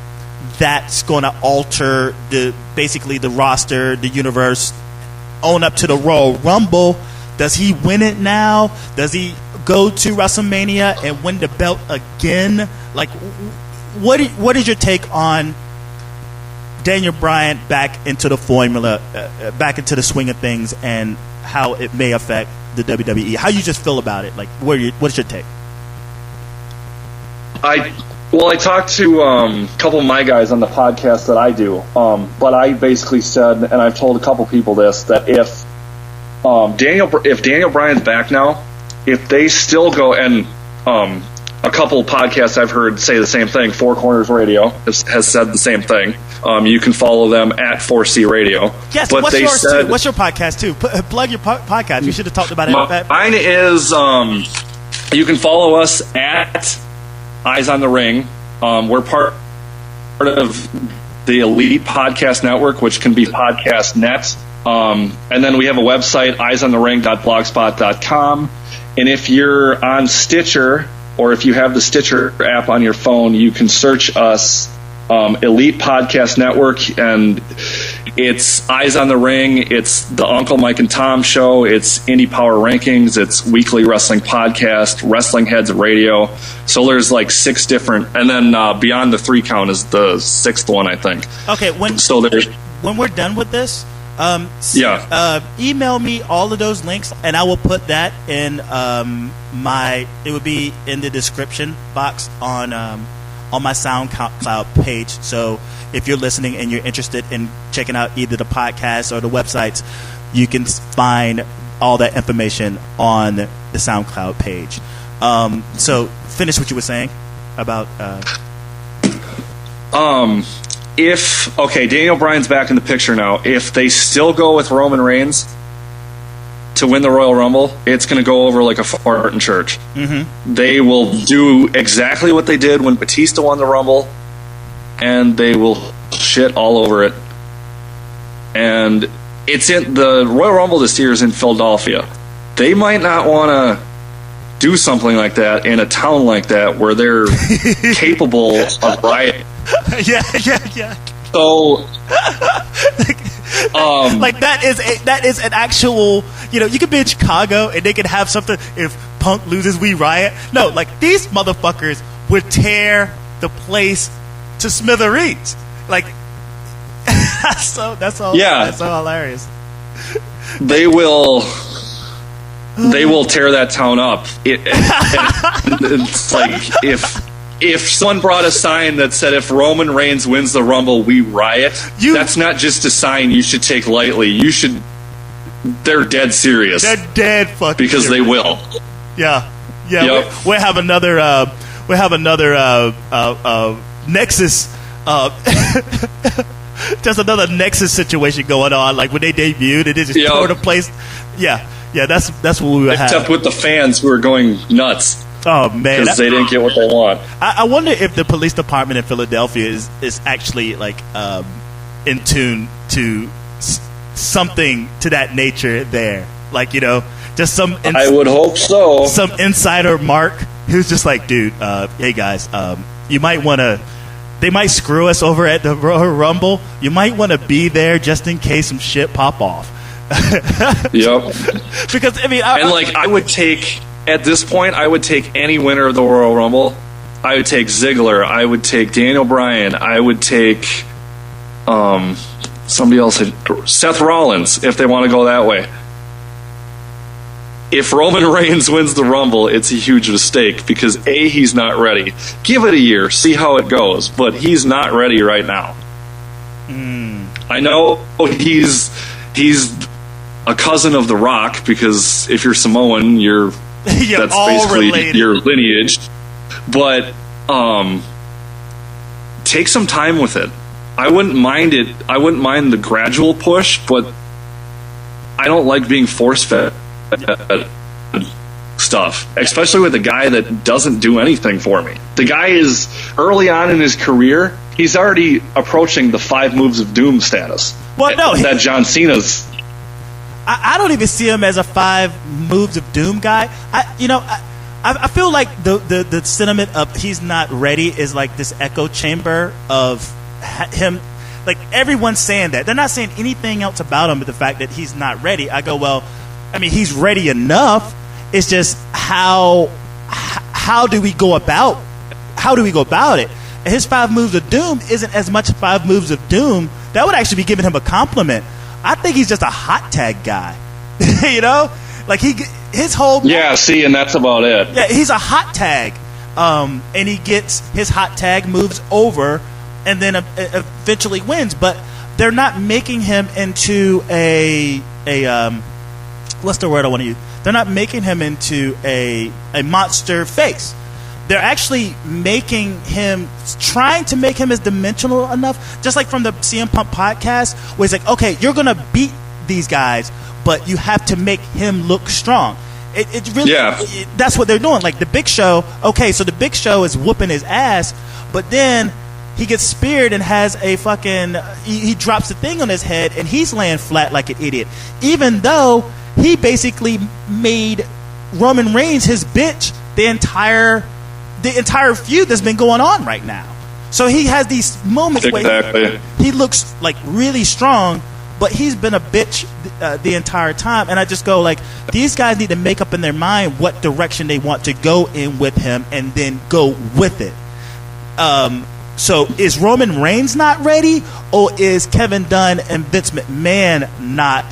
that's going to alter the roster, the universe, own up to the Royal Rumble. Does he win it now? Does he go to WrestleMania and win the belt again? Like, what is your take on Daniel Bryan back into the formula, back into the swing of things, and how it may affect the WWE? How you just feel about it? Like, what's your take?
I talked to a couple of my guys on the podcast that I do, but I basically said, and I've told a couple people this, that if Daniel Bryan's back now, if they still go, and a couple of podcasts I've heard say the same thing. Four Corners Radio has said the same thing. You can follow them at 4C Radio.
Yes,
but
what's yours too? What's your podcast too? Plug your podcast. You should have talked about it.
Mine is, you can follow us at Eyes on the Ring. We're part of the Elite Podcast Network, which can be Podcast Net. And then we have a website, eyesonthering.blogspot.com. And if you're on Stitcher, or if you have the Stitcher app on your phone, you can search us, Elite Podcast Network, and it's Eyes on the Ring, it's the Uncle Mike and Tom Show, it's Indie Power Rankings, it's Weekly Wrestling Podcast, Wrestling Heads Radio. So there's like 6 different, and then Beyond the 3 Count is the 6th one, I think.
Okay, when we're done with this, email me all of those links, and I will put that in it would be in the description box on my SoundCloud page. So if you're listening and you're interested in checking out either the podcast or the websites, you can find all that information on the SoundCloud page. So finish what you were saying about
Daniel Bryan's back in the picture now. If they still go with Roman Reigns to win the Royal Rumble, it's going to go over like a fart in church. Mm-hmm. They will do exactly what they did when Batista won the Rumble, and they will shit all over it. And it's in the Royal Rumble this year is in Philadelphia. They might not want to do something like that in a town like that where they're capable of rioting.
Yeah.
So,
like that is an actual. You could be in Chicago and they could have something. If Punk loses, we riot. No, like these motherfuckers would tear the place to smithereens. Like, that's all.
Yeah,
that's so hilarious.
They will tear that town up. It's like if someone brought a sign that said, if Roman Reigns wins the Rumble, we riot, that's not just a sign you should take lightly. They're dead serious.
They're dead fucking
because
serious.
They will.
Yeah.
Yep.
We have another Nexus. There's another Nexus situation going on. Like when they debuted, and they just tore the place. Yeah. That's what we would have.
Except with the fans who are going nuts.
Oh man,
because they didn't get what they want.
I wonder if the police department in Philadelphia is actually like in tune to something to that nature there. Like just some.
I would hope so.
Some insider Mark who's just like, dude, hey guys, you might want to. They might screw us over at the Royal Rumble. You might want to be there just in case some shit pop off.
Yep.
Because
I would take. At this point, I would take any winner of the Royal Rumble. I would take Ziggler. I would take Daniel Bryan. I would take somebody else, Seth Rollins, if they want to go that way. If Roman Reigns wins the Rumble, it's a huge mistake because A, he's not ready. Give it a year, see how it goes, but he's not ready right now. I know he's a cousin of The Rock because if you're Samoan, that's basically related. Your lineage. But take some time with it. I wouldn't mind it. I wouldn't mind the gradual push, but I don't like being force-fed stuff, especially with a guy that doesn't do anything for me. The guy is early on in his career. He's already approaching the 5 moves of doom status.
Well, no,
that John Cena's.
I don't even see him as a 5 moves of doom guy. I feel like the sentiment of he's not ready is like this echo chamber of him. Like everyone's saying that. They're not saying anything else about him but the fact that he's not ready. I go, well, I mean, he's ready enough. It's just how do we go about it? And his 5 moves of doom isn't as much 5 moves of doom. That would actually be giving him a compliment. I think he's just a hot tag guy. You know, like his whole
and that's about it.
Yeah, he's a hot tag, and he gets his hot tag moves over, and then eventually wins. But they're not making him into a what's the word I want to use? They're not making him into a monster face. They're actually trying to make him as dimensional enough, just like from the CM Punk podcast, where it's like, okay, you're going to beat these guys, but you have to make him look strong. It really, that's what they're doing. Like the Big Show, okay, so the Big Show is whooping his ass, but then he gets speared and has a fucking, he drops the thing on his head, and he's laying flat like an idiot, even though he basically made Roman Reigns his bitch the entire feud that's been going on right now. So he has these moments where he looks like really strong, but he's been a bitch the entire time. And I just go like, these guys need to make up in their mind what direction they want to go in with him, and then go with it. So is Roman Reigns not ready, or is Kevin Dunn and Vince McMahon not?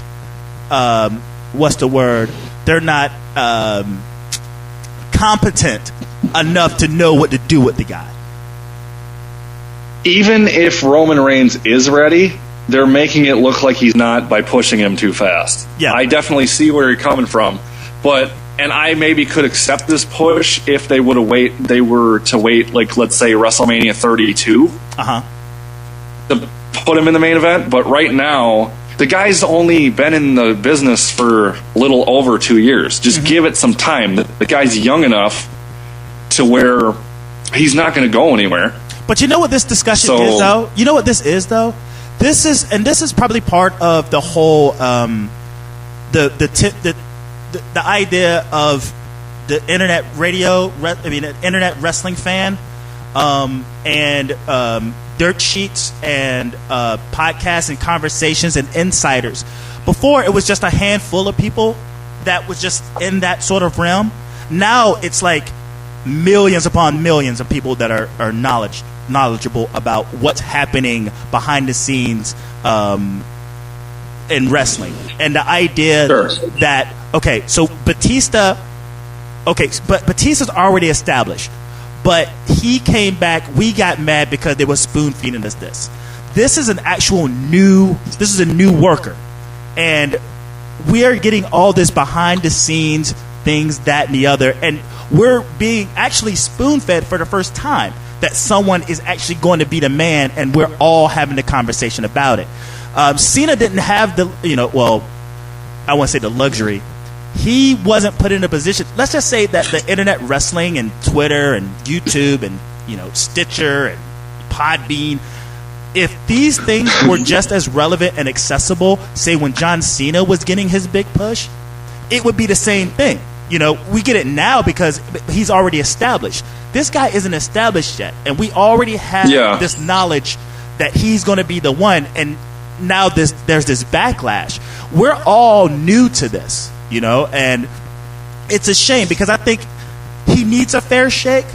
What's the word? They're not competent enough to know what to do with the guy.
Even if Roman Reigns is ready, they're making it look like he's not by pushing him too fast.
Yeah,
I definitely see where you're coming from, and I maybe could accept this push if they were to wait, like let's say WrestleMania 32, to put him in the main event. But right now, the guy's only been in the business for a little over 2 years. Just give it some time. The guy's young enough to where he's not going to go anywhere.
But you know what this discussion is, though? You know what this is, though? This is probably part of the whole the idea of the internet internet wrestling fan, and dirt sheets and podcasts and conversations and insiders. Before, it was just a handful of people that was just in that sort of realm. Now it's like millions upon millions of people that are knowledgeable about what's happening behind the scenes in wrestling. And the idea that, okay, so Batista's already established, but he came back, we got mad because they were spoon feeding us this. This is a new worker. And we are getting all this behind the scenes things, that and the other, and we're being actually spoon fed for the first time that someone is actually going to be the man, and we're all having a conversation about it. Cena didn't have the, I won't say the luxury. He wasn't put in a position. Let's just say that the internet wrestling and Twitter and YouTube and Stitcher and Podbean, if these things were just as relevant and accessible, say when John Cena was getting his big push, it would be the same thing. We get it now because he's already established. This guy isn't established yet, and we already have this knowledge that he's going to be the one, and now there's this backlash. We're all new to this, and it's a shame because I think he needs a fair shake,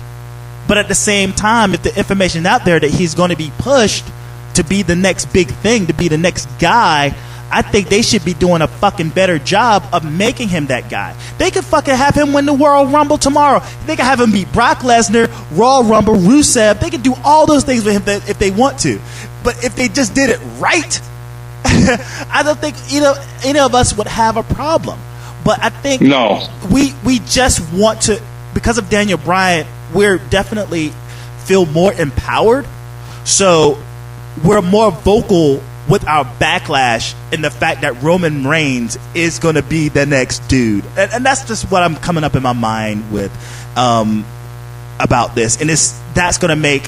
but at the same time, if the information out there that he's going to be pushed to be the next big thing, to be the next guy, I think they should be doing a fucking better job of making him that guy. They could fucking have him win the World Rumble tomorrow. They could have him beat Brock Lesnar, Royal Rumble, Rusev. They could do all those things with him if they want to. But if they just did it right, I don't think any of us would have a problem. But I think we just want to, because of Daniel Bryan, we're definitely feel more empowered. So we're more vocal with our backlash in the fact that Roman Reigns is going to be the next dude. And that's just what I'm coming up in my mind with about this. And that's going to make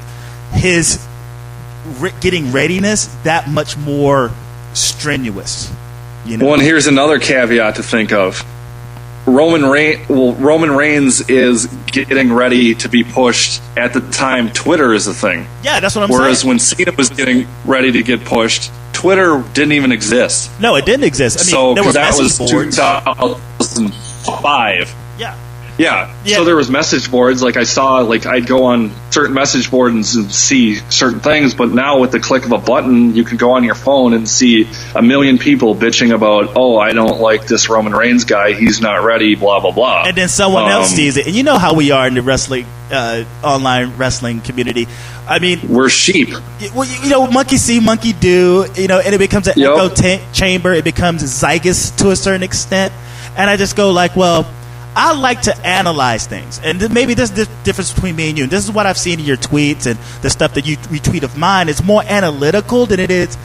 his getting readiness that much more strenuous.
Well, and here's another caveat to think of. Roman Reigns is getting ready to be pushed. At the time, Twitter is a thing.
Yeah, that's what I'm saying.
Whereas when Cena was getting ready to get pushed, Twitter didn't even exist.
No, it didn't exist. I mean,
So
there was
that was
message boards.
2005.
Yeah.
So there was message boards. Like I saw, like I'd go on certain message boards and see certain things. But now with the click of a button, you can go on your phone and see a million people bitching about, oh, I don't like this Roman Reigns guy. He's not ready. Blah blah blah.
And then someone else sees it. And you know how we are in the wrestling, online wrestling community. I mean,
we're sheep.
Well, you know, monkey see, monkey do. You know, and it becomes an echo chamber. It becomes zygous to a certain extent. And I just go like, well, I like to analyze things, and maybe there's the difference between me and you. And this is what I've seen in your tweets and the stuff that you retweet of mine. It's more analytical than it is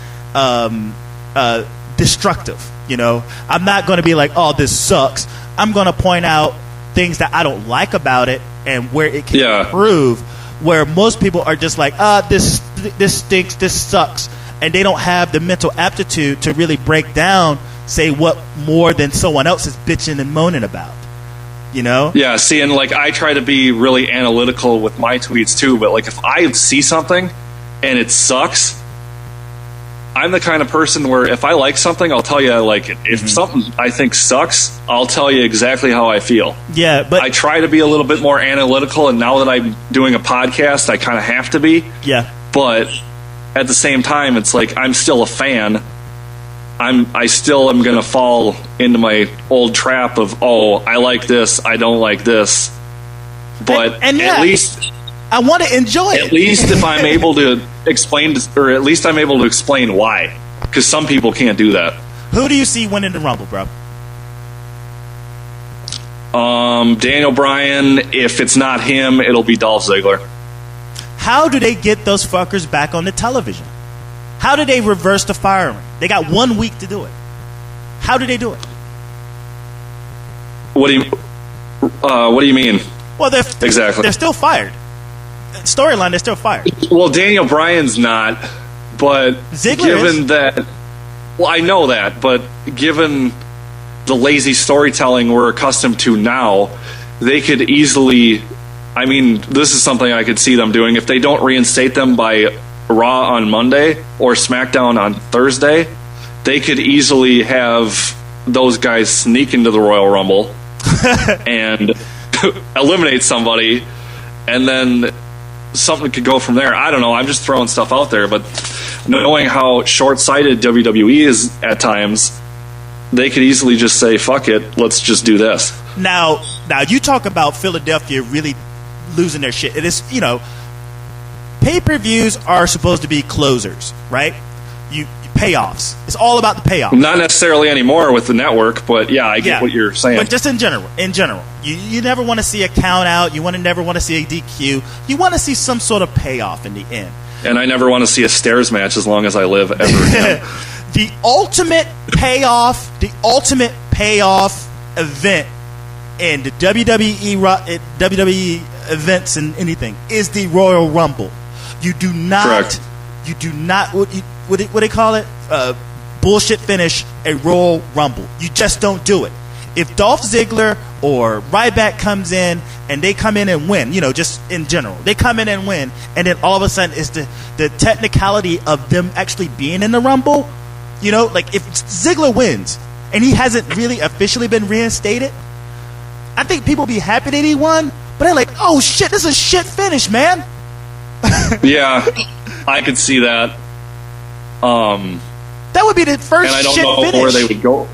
destructive. You know, I'm not going to be like, "Oh, this sucks." I'm going to point out things that I don't like about it and where it can improve. Where most people are just like, this stinks, this sucks," and they don't have the mental aptitude to really break down, say what more than someone else is bitching and moaning about. You know?
Yeah, see, and like I try to be really analytical with my tweets too, but like if I see something and it sucks, I'm the kind of person where if I like something, I'll tell you I like it. If something I think sucks, I'll tell you exactly how I feel.
Yeah, but
I try to be a little bit more analytical, and now that I'm doing a podcast, I kind of have to be.
Yeah.
But at the same time, it's like I'm still a fan. I still am going to fall into my old trap of, oh, I like this, I don't like this. But
and
at least
I want to enjoy it.
At least if I'm able to explain, or at least I'm able to explain why. Because some people can't do that.
Who do you see winning the Rumble, bro?
Daniel Bryan. If it's not him, it'll be Dolph Ziggler.
How do they get those fuckers back on the television? How do they reverse the firing? They got 1 week to do it. How do they do it?
What do you mean?
Well, they're still fired. Storyline, they're still fired.
Well, Daniel Bryan's not, but
Ziggler
given that, well, I know that, but given the lazy storytelling we're accustomed to now, they could easily. I mean, this is something I could see them doing if they don't reinstate them by Raw on Monday or SmackDown on Thursday. They could easily have those guys sneak into the Royal Rumble and eliminate somebody, and then something could go from there. I don't know. I'm just throwing stuff out there, but knowing how short-sighted WWE is at times, they could easily just say, fuck it, let's just do this.
Now you talk about Philadelphia really losing their shit. It is, you know, pay-per-views are supposed to be closers, right? You payoffs. It's all about the payoff.
Not necessarily anymore with the network, but yeah, I get what you're saying.
But just in general, you never want to see a count out. You never want to see a DQ. You want to see some sort of payoff in the end.
And I never want to see a stairs match as long as I live ever again.
The ultimate payoff event in the WWE events and anything is the Royal Rumble. You do not.
Correct.
You do not. What they call it? Bullshit finish a Royal Rumble. You just don't do it. If Dolph Ziggler or Ryback comes in and they come in and win, you know, just in general, they come in and win, and then all of a sudden it's the technicality of them actually being in the Rumble. You know, like if Ziggler wins and he hasn't really officially been reinstated, I think people be happy that he won, but they're like, oh shit, this is a shit finish, man.
Yeah, I could see that.
That would be the first.
And I don't
shit
know
finish.
where they would go.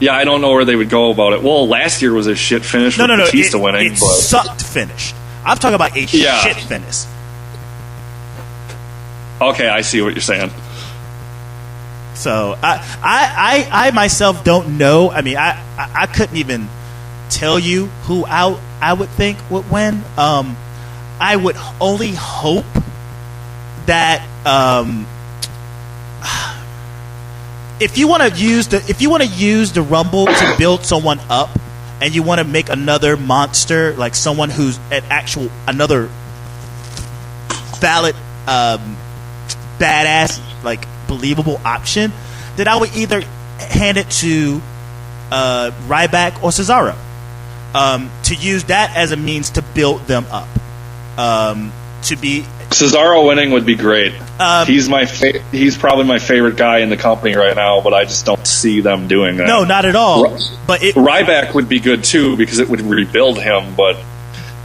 Yeah, I don't know where they would go about it. Well, last year was a shit finish with Batista winning.
It sucked finish. I'm talking about a shit finish.
Okay, I see what you're saying.
So I myself don't know. I mean, I couldn't even tell you who I would think would win. I would only hope that if you want to use the Rumble to build someone up, and you want to make another monster, like someone who's another valid badass, like believable option, then I would either hand it to Ryback or Cesaro. to use that as a means to build them up. To be
Cesaro winning would be great. He's probably my favorite guy in the company right now, but I just don't see them doing that.
No, not at all. But
Ryback would be good too because it would rebuild him. But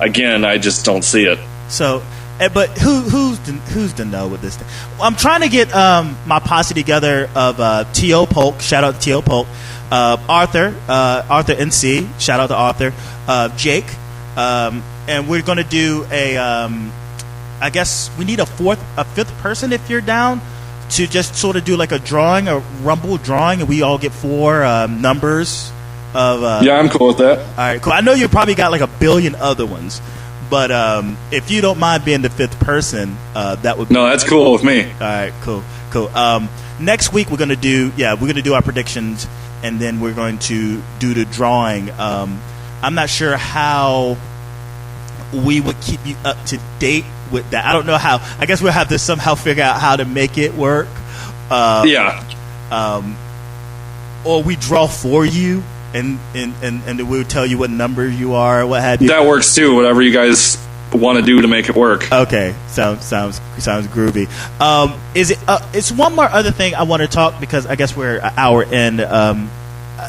again, I just don't see it.
So, but who's to know with this thing? I'm trying to get my posse together of T.O. Polk. Shout out to T.O. Polk. Arthur NC. Shout out to Arthur. Jake. And we're going to do I guess we need a fifth person if you're down to just sort of do like a rumble drawing, and we all get 4 numbers of.
Yeah, I'm cool with that.
All right, cool. I know you probably got like a billion other ones, but if you don't mind being the 5th person, that would be.
No, that's cool with me.
All right, cool. Next week we're gonna do our predictions, and then we're going to do the drawing. I'm not sure how we would keep you up to date with that. I don't know how. I guess we'll have to somehow figure out how to make it work. Or we draw for you, and we'll tell you what number you are, or what have you.
That works too. Whatever you guys want to do to make it work.
Okay, sounds groovy. Is it? It's one more other thing I want to talk, because I guess we're an hour in.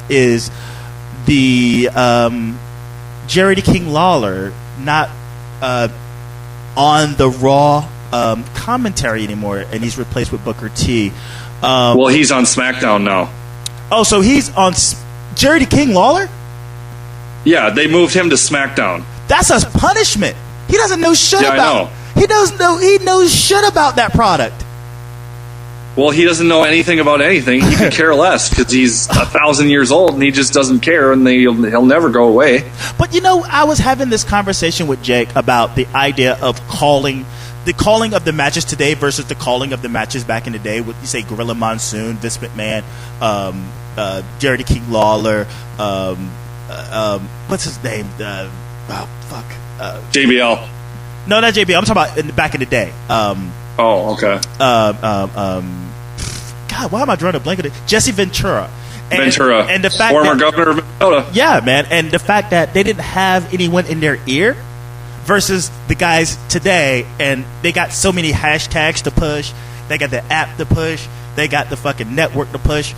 Is the Jerry the King Lawler not on the Raw commentary anymore, and he's replaced with Booker T.
Well, he's on SmackDown now. Oh,
so he's on Jerry the King Lawler?
Yeah, they moved him to SmackDown.
That's a punishment. He doesn't know shit about.
I know.
He knows shit about that product.
Well, he doesn't know anything about anything. He could care less because he's 1,000 years old and he just doesn't care, and he'll never go away.
But I was having this conversation with Jake about the idea of the calling of the matches today versus the calling of the matches back in the day. With, you say, Gorilla Monsoon, Vince McMahon, Jerry the King Lawler, what's his name?
JBL.
No, not JBL. I'm talking about back in the day.
Oh, okay.
God, why am I drawing a blank? Jesse Ventura.
And
the fact
former governor of Minnesota.
Yeah, man. And the fact that they didn't have anyone in their ear versus the guys today, and they got so many hashtags to push. They got the app to push. They got the fucking network to push.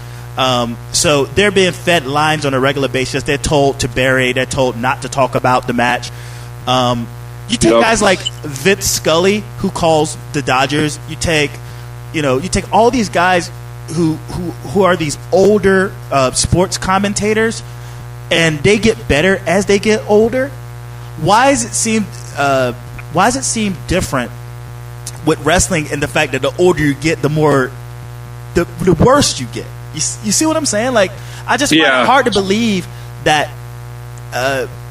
So they're being fed lines on a regular basis. They're told to bury. They're told not to talk about the match. You take guys like Vince Scully, who calls the Dodgers. You take all these guys who are these older sports commentators, and they get better as they get older. Why does it seem different with wrestling, in the fact that the older you get, the worse you get? You see what I'm saying? Like, I just find it hard to believe that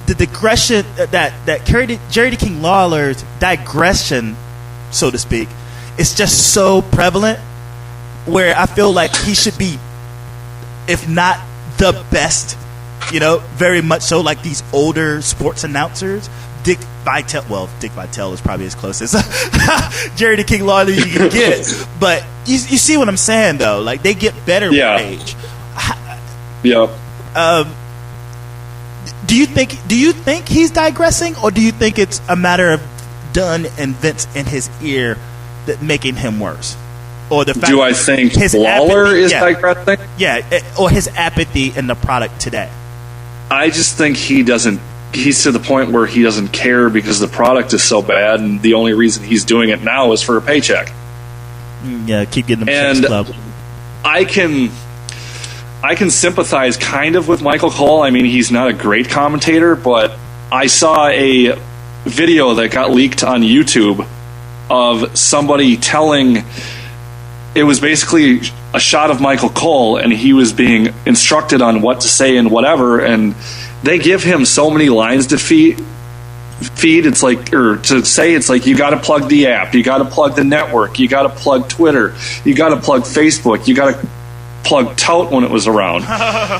the digression that Jerry the King Lawler's digression, so to speak, is just so prevalent, where I feel like he should be, if not the best, very much so, like these older sports announcers. Dick Vitale is probably as close as Jerry the King Lawler you can get. But you see what I'm saying, though? Like, they get better with age.
Yeah.
Do you think he's digressing, or do you think it's a matter of Dunn and Vince in his ear that making him worse? Or the fact
I think Lawler is digressing?
Yeah, or his apathy in the product today.
I just think he's to the point where he doesn't care because the product is so bad, and the only reason he's doing it now is for a paycheck.
Yeah, keep getting them checks, club.
I can sympathize kind of with Michael Cole. I mean, he's not a great commentator, but I saw a video that got leaked on YouTube of somebody telling, it was basically a shot of Michael Cole, and he was being instructed on what to say and whatever, and they give him so many lines to feed. It's like, or to say, it's like, you got to plug the app, you got to plug the network, you got to plug Twitter, you got to plug Facebook, you got to plug Tout when it was around.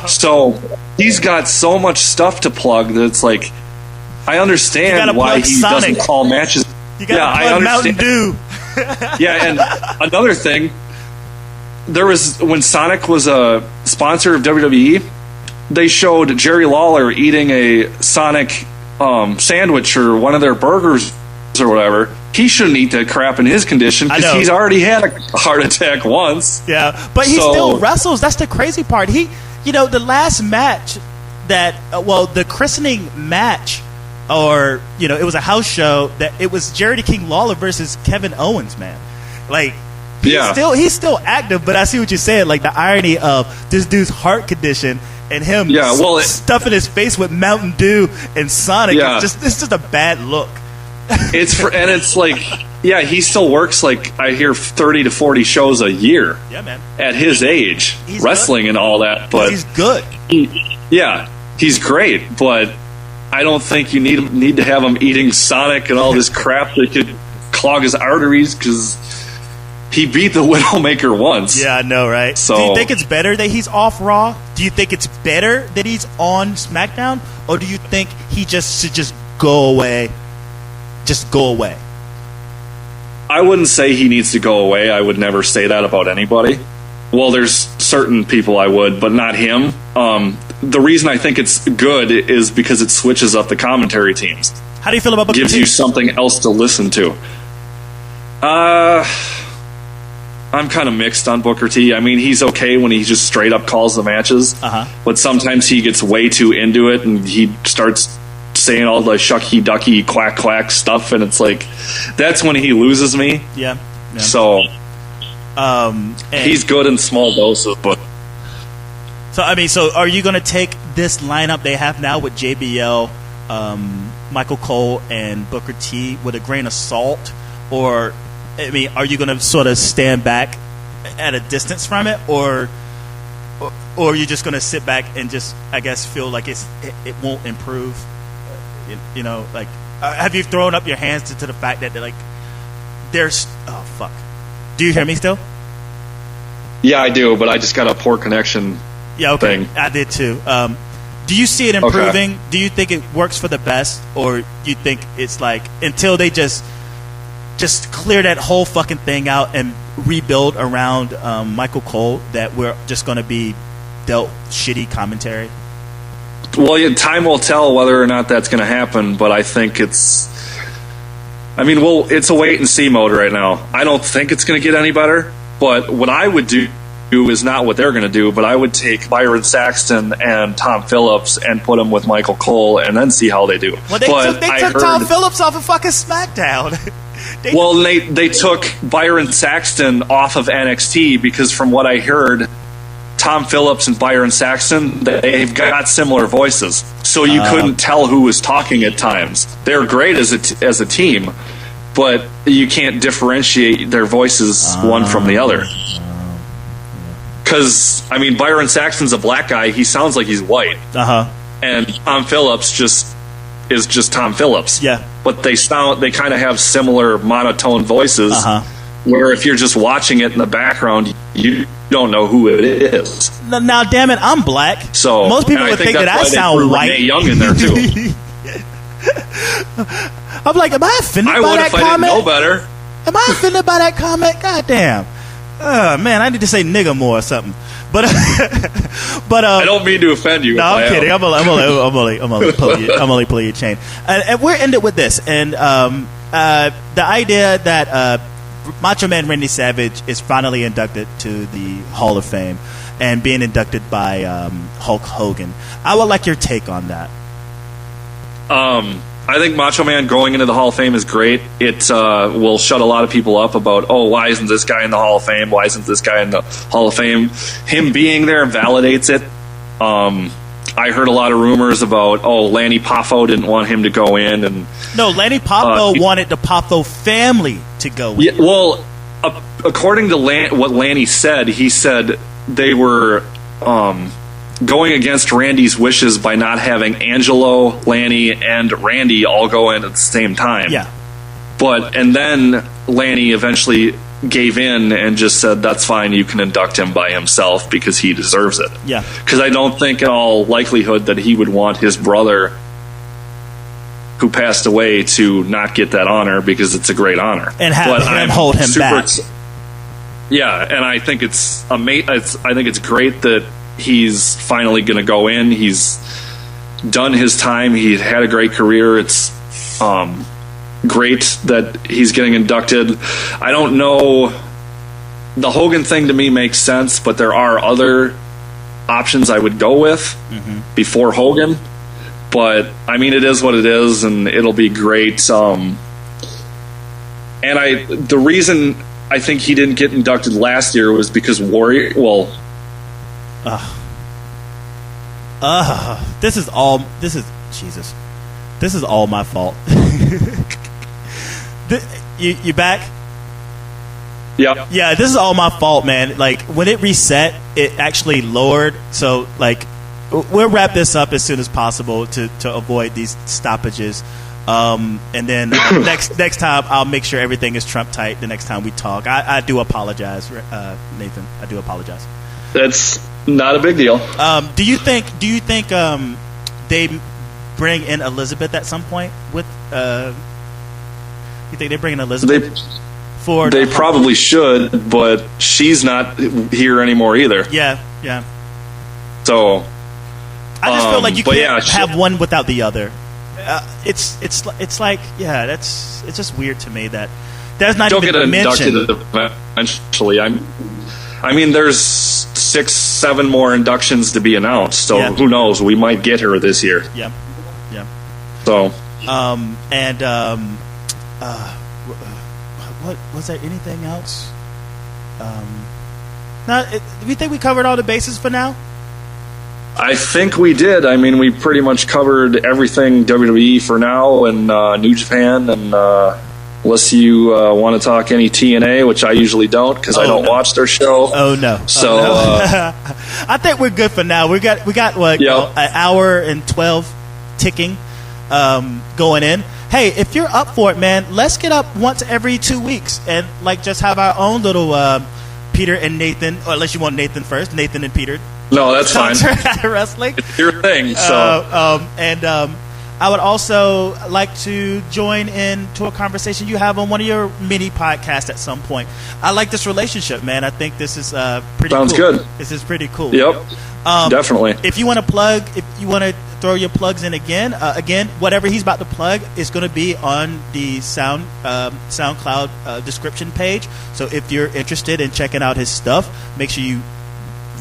So he's got so much stuff to plug that it's like, I understand why he
Sonic.
doesn't call matches.
You got to plug Mountain Dew.
Yeah, and another thing, there was, when Sonic was a sponsor of WWE, they showed Jerry Lawler eating a Sonic sandwich or one of their burgers or whatever. He shouldn't eat that crap in his condition because he's already had a heart attack once.
Yeah, but he still wrestles. That's the crazy part. The last match that, the christening match, or, it was a house show that it was Jerry the King Lawler versus Kevin Owens, man. Like, he's still active, but I see what you're saying. Like, the irony of this dude's heart condition and him stuffing his face with Mountain Dew and Sonic. Yeah. It's just a bad look.
It's like, he still works like, I hear 30 to 40 shows a year.
Yeah, man.
At his age, he's wrestling good. And all that, but
he's good.
He's great, but I don't think you need to have him eating Sonic and all this crap that could clog his arteries because he beat the Widowmaker once.
Yeah, I know, right?
So,
do you think it's better that he's off Raw? Do you think it's better that he's on SmackDown, or do you think he should just go away? Just go away.
I wouldn't say he needs to go away. I would never say that about anybody. Well, there's certain people I would, but not him. The reason I think it's good is because it switches up the commentary teams.
How do you feel about Booker T?
Gives you something else to listen to. I'm kind of mixed on Booker T. I mean, he's okay when he just straight up calls the matches, but sometimes he gets way too into it and he starts saying all the shucky ducky quack quack stuff, and it's like that's when he loses me.
Yeah.
So he's good in small doses, but
so are you going to take this lineup they have now with JBL, Michael Cole, and Booker T with a grain of salt, or are you going to sort of stand back at a distance from it, or are you just going to sit back and just, I guess, feel like it won't improve? Have you thrown up your hands to the fact that there's fuck? Do you hear me still?
Yeah, I do, but I just got a poor connection.
Yeah, okay.
Thing.
I did too. Do you see it improving? Okay. Do you think it works for the best, or you think it's like until they just clear that whole fucking thing out and rebuild around Michael Cole, that we're just going to be dealt shitty commentary?
Well, time will tell whether or not that's going to happen, but I think it's a wait and see mode right now. I don't think it's going to get any better, but what I would do is not what they're going to do, but I would take Byron Saxton and Tom Phillips and put them with Michael Cole and then see how they do.
Well, they took Tom Phillips off of fucking SmackDown.
They took Byron Saxton off of NXT because from what I heard, Tom Phillips and Byron Saxton, they've got similar voices, so you couldn't tell who was talking at times. They're great as a team, but you can't differentiate their voices one from the other. Because Byron Saxton's a black guy; he sounds like he's white, and Tom Phillips is just Tom Phillips.
Yeah,
but they kind of have similar monotone voices. Where if you're just watching it in the background, you don't know who it is.
Now, damn it, I'm black.
So
most people would think that I sound white.
Renee Young in there too.
I'm like, am I offended by that comment?
I didn't know better.
Am I offended by that comment? God damn. Man, I need to say nigga more or something. But I
don't mean to offend you.
No, I'm kidding. I'm only pulling your chain. And we're ended with this. And the idea that Macho Man Randy Savage is finally inducted to the Hall of Fame and being inducted by Hulk Hogan. I would like your take on that.
I think Macho Man going into the Hall of Fame is great. It will shut a lot of people up about, why isn't this guy in the Hall of Fame? Why isn't this guy in the Hall of Fame? Him being there validates it. I heard a lot of rumors about, Lanny Poffo didn't want him to go in. And
no, Lanny Poffo wanted the Poffo family to go in.
Yeah, well, according to what Lanny said, he said they were going against Randy's wishes by not having Angelo, Lanny, and Randy all go in at the same time.
Yeah.
And then Lanny eventually gave in and just said, that's fine, you can induct him by himself because he deserves it.
Yeah.
Because I don't think in all likelihood that he would want his brother who passed away to not get that honor because it's a great honor.
And have him hold him back.
Yeah, and I think it's great that he's finally going to go in. He's done his time. He had a great career. It's great that he's getting inducted. I don't know. The Hogan thing to me makes sense, but there are other options I would go with before Hogan. But I mean, it is what it is, and it'll be great. The reason I think he didn't get inducted last year was because Warrior. Well,
this is Jesus. This is all my fault. You back?
Yeah.
Yeah, this is all my fault, man. Like, when it reset, it actually lowered. So, like, we'll wrap this up as soon as possible to avoid these stoppages. And then next time, I'll make sure everything is Trump tight the next time we talk. I do apologize, Nathan. I do apologize.
That's not a big deal.
Do you think they bring in Elizabeth at some point? You think they bring in Elizabeth?
They probably should, but she's not here anymore either.
Yeah.
So
I just feel like you can't have one without the other. It's like it's just weird to me that that's not even mentioned.
Don't get inducted eventually. I mean, there's 6-7 more inductions to be announced, so who knows? We might get her this year.
Yeah.
So
what was there anything else? We think we covered all the bases for now.
I think we did. I mean, we pretty much covered everything WWE for now, and New Japan, and unless you want to talk any TNA, which I usually don't because I don't watch their show.
Oh no!
So
I think we're good for now. We got what, an hour and 12 ticking going in. Hey, if you're up for it, man, let's get up once every 2 weeks and like just have our own little Peter and Nathan, or unless you want Nathan first, Nathan and Peter.
No, that's fine.
Wrestling.
It's your thing. So.
I would also like to join into a conversation you have on one of your mini podcasts at some point. I like this relationship, man. I think this is pretty cool.
Sounds good.
This is pretty cool.
Yep. Definitely.
If you want to throw your plugs in again, whatever he's about to plug is going to be on the SoundCloud description page. So if you're interested in checking out his stuff, make sure you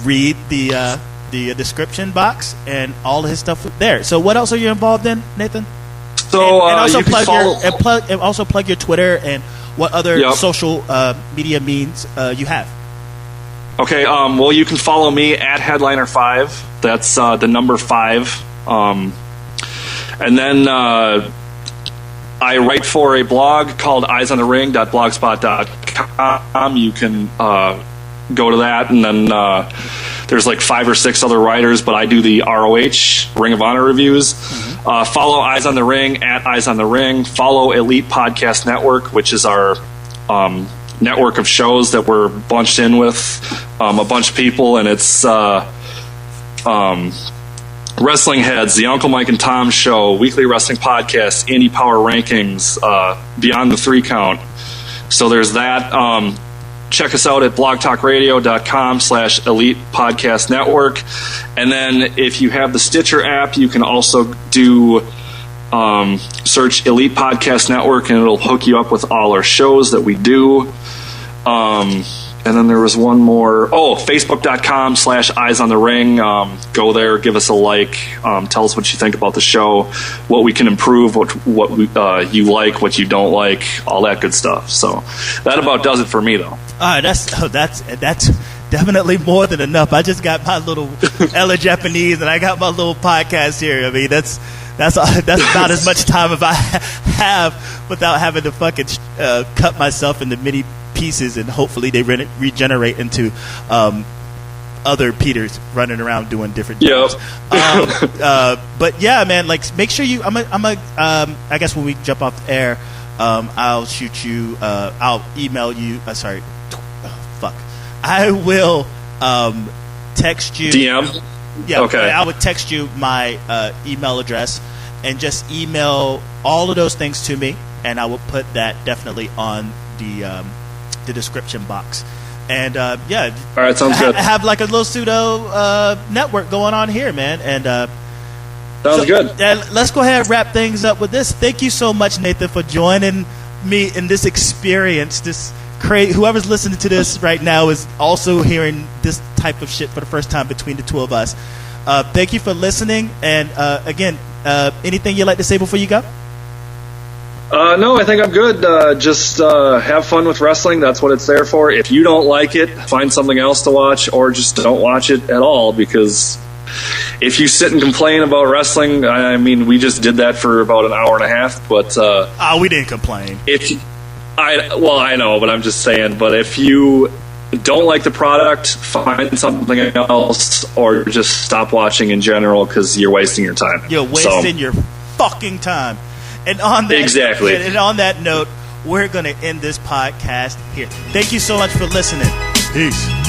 read the description box and all of his stuff there. So what else are you involved in, Nathan?
So
and also
you can
plug your Twitter and what other social media means you have.
Okay, well, you can follow me at Headliner5. That's the number 5. And then I write for a blog called eyesonthering.blogspot.com. You can go to that, and then there's like 5 or 6 other writers, but I do the ROH, Ring of Honor reviews. Follow Eyes on the Ring at Eyes on the Ring. Follow Elite Podcast Network, which is our network of shows that we're bunched in with a bunch of people, and it's Wrestling Heads, the Uncle Mike and Tom Show, Weekly Wrestling Podcast, Indie Power Rankings, Beyond the 3 Count. So there's that. Check us out at blogtalkradio.com/Elite Podcast Network. And then if you have the Stitcher app, you can also do search Elite Podcast Network, and it'll hook you up with all our shows that we do. And then there was one more. Facebook.com/Eyes on the Ring. Go there, give us a like. Tell us what you think about the show, what we can improve, what you like, what you don't like, all that good stuff. So that about does it for me, though.
That's definitely more than enough. I just got my little Ella Japanese, and I got my little podcast here. I mean, that's about as much time as I have without having to fucking cut myself into many pieces, and hopefully they regenerate into other Peters running around doing different jobs. But yeah, man, like make sure you. I guess when we jump off the air, I'll shoot you. I'll email you. I will text you.
DM.
Yeah.
Okay.
I would text you my email address and just email all of those things to me, and I will put that definitely on the description box. And yeah,
all right, sounds good.
Have like a little pseudo network going on here, man. And
sounds good.
Let's go ahead and wrap things up with this. Thank you so much, Nathan, for joining me in this experience. This whoever's listening to this right now is also hearing this type of shit for the first time between the two of us. Thank you for listening. And again, anything you'd like to say before you go?
No, I think I'm good. Just have fun with wrestling. That's what it's there for. If you don't like it, find something else to watch, or just don't watch it at all. Because if you sit and complain about wrestling, I mean, we just did that for about an hour and a half. But
we didn't complain.
I know, but I'm just saying. But if you don't like the product, find something else, or just stop watching in general because you're wasting your time.
You're wasting your fucking time. And on that,
exactly.
And on that note, we're going to end this podcast here. Thank you so much for listening. Peace.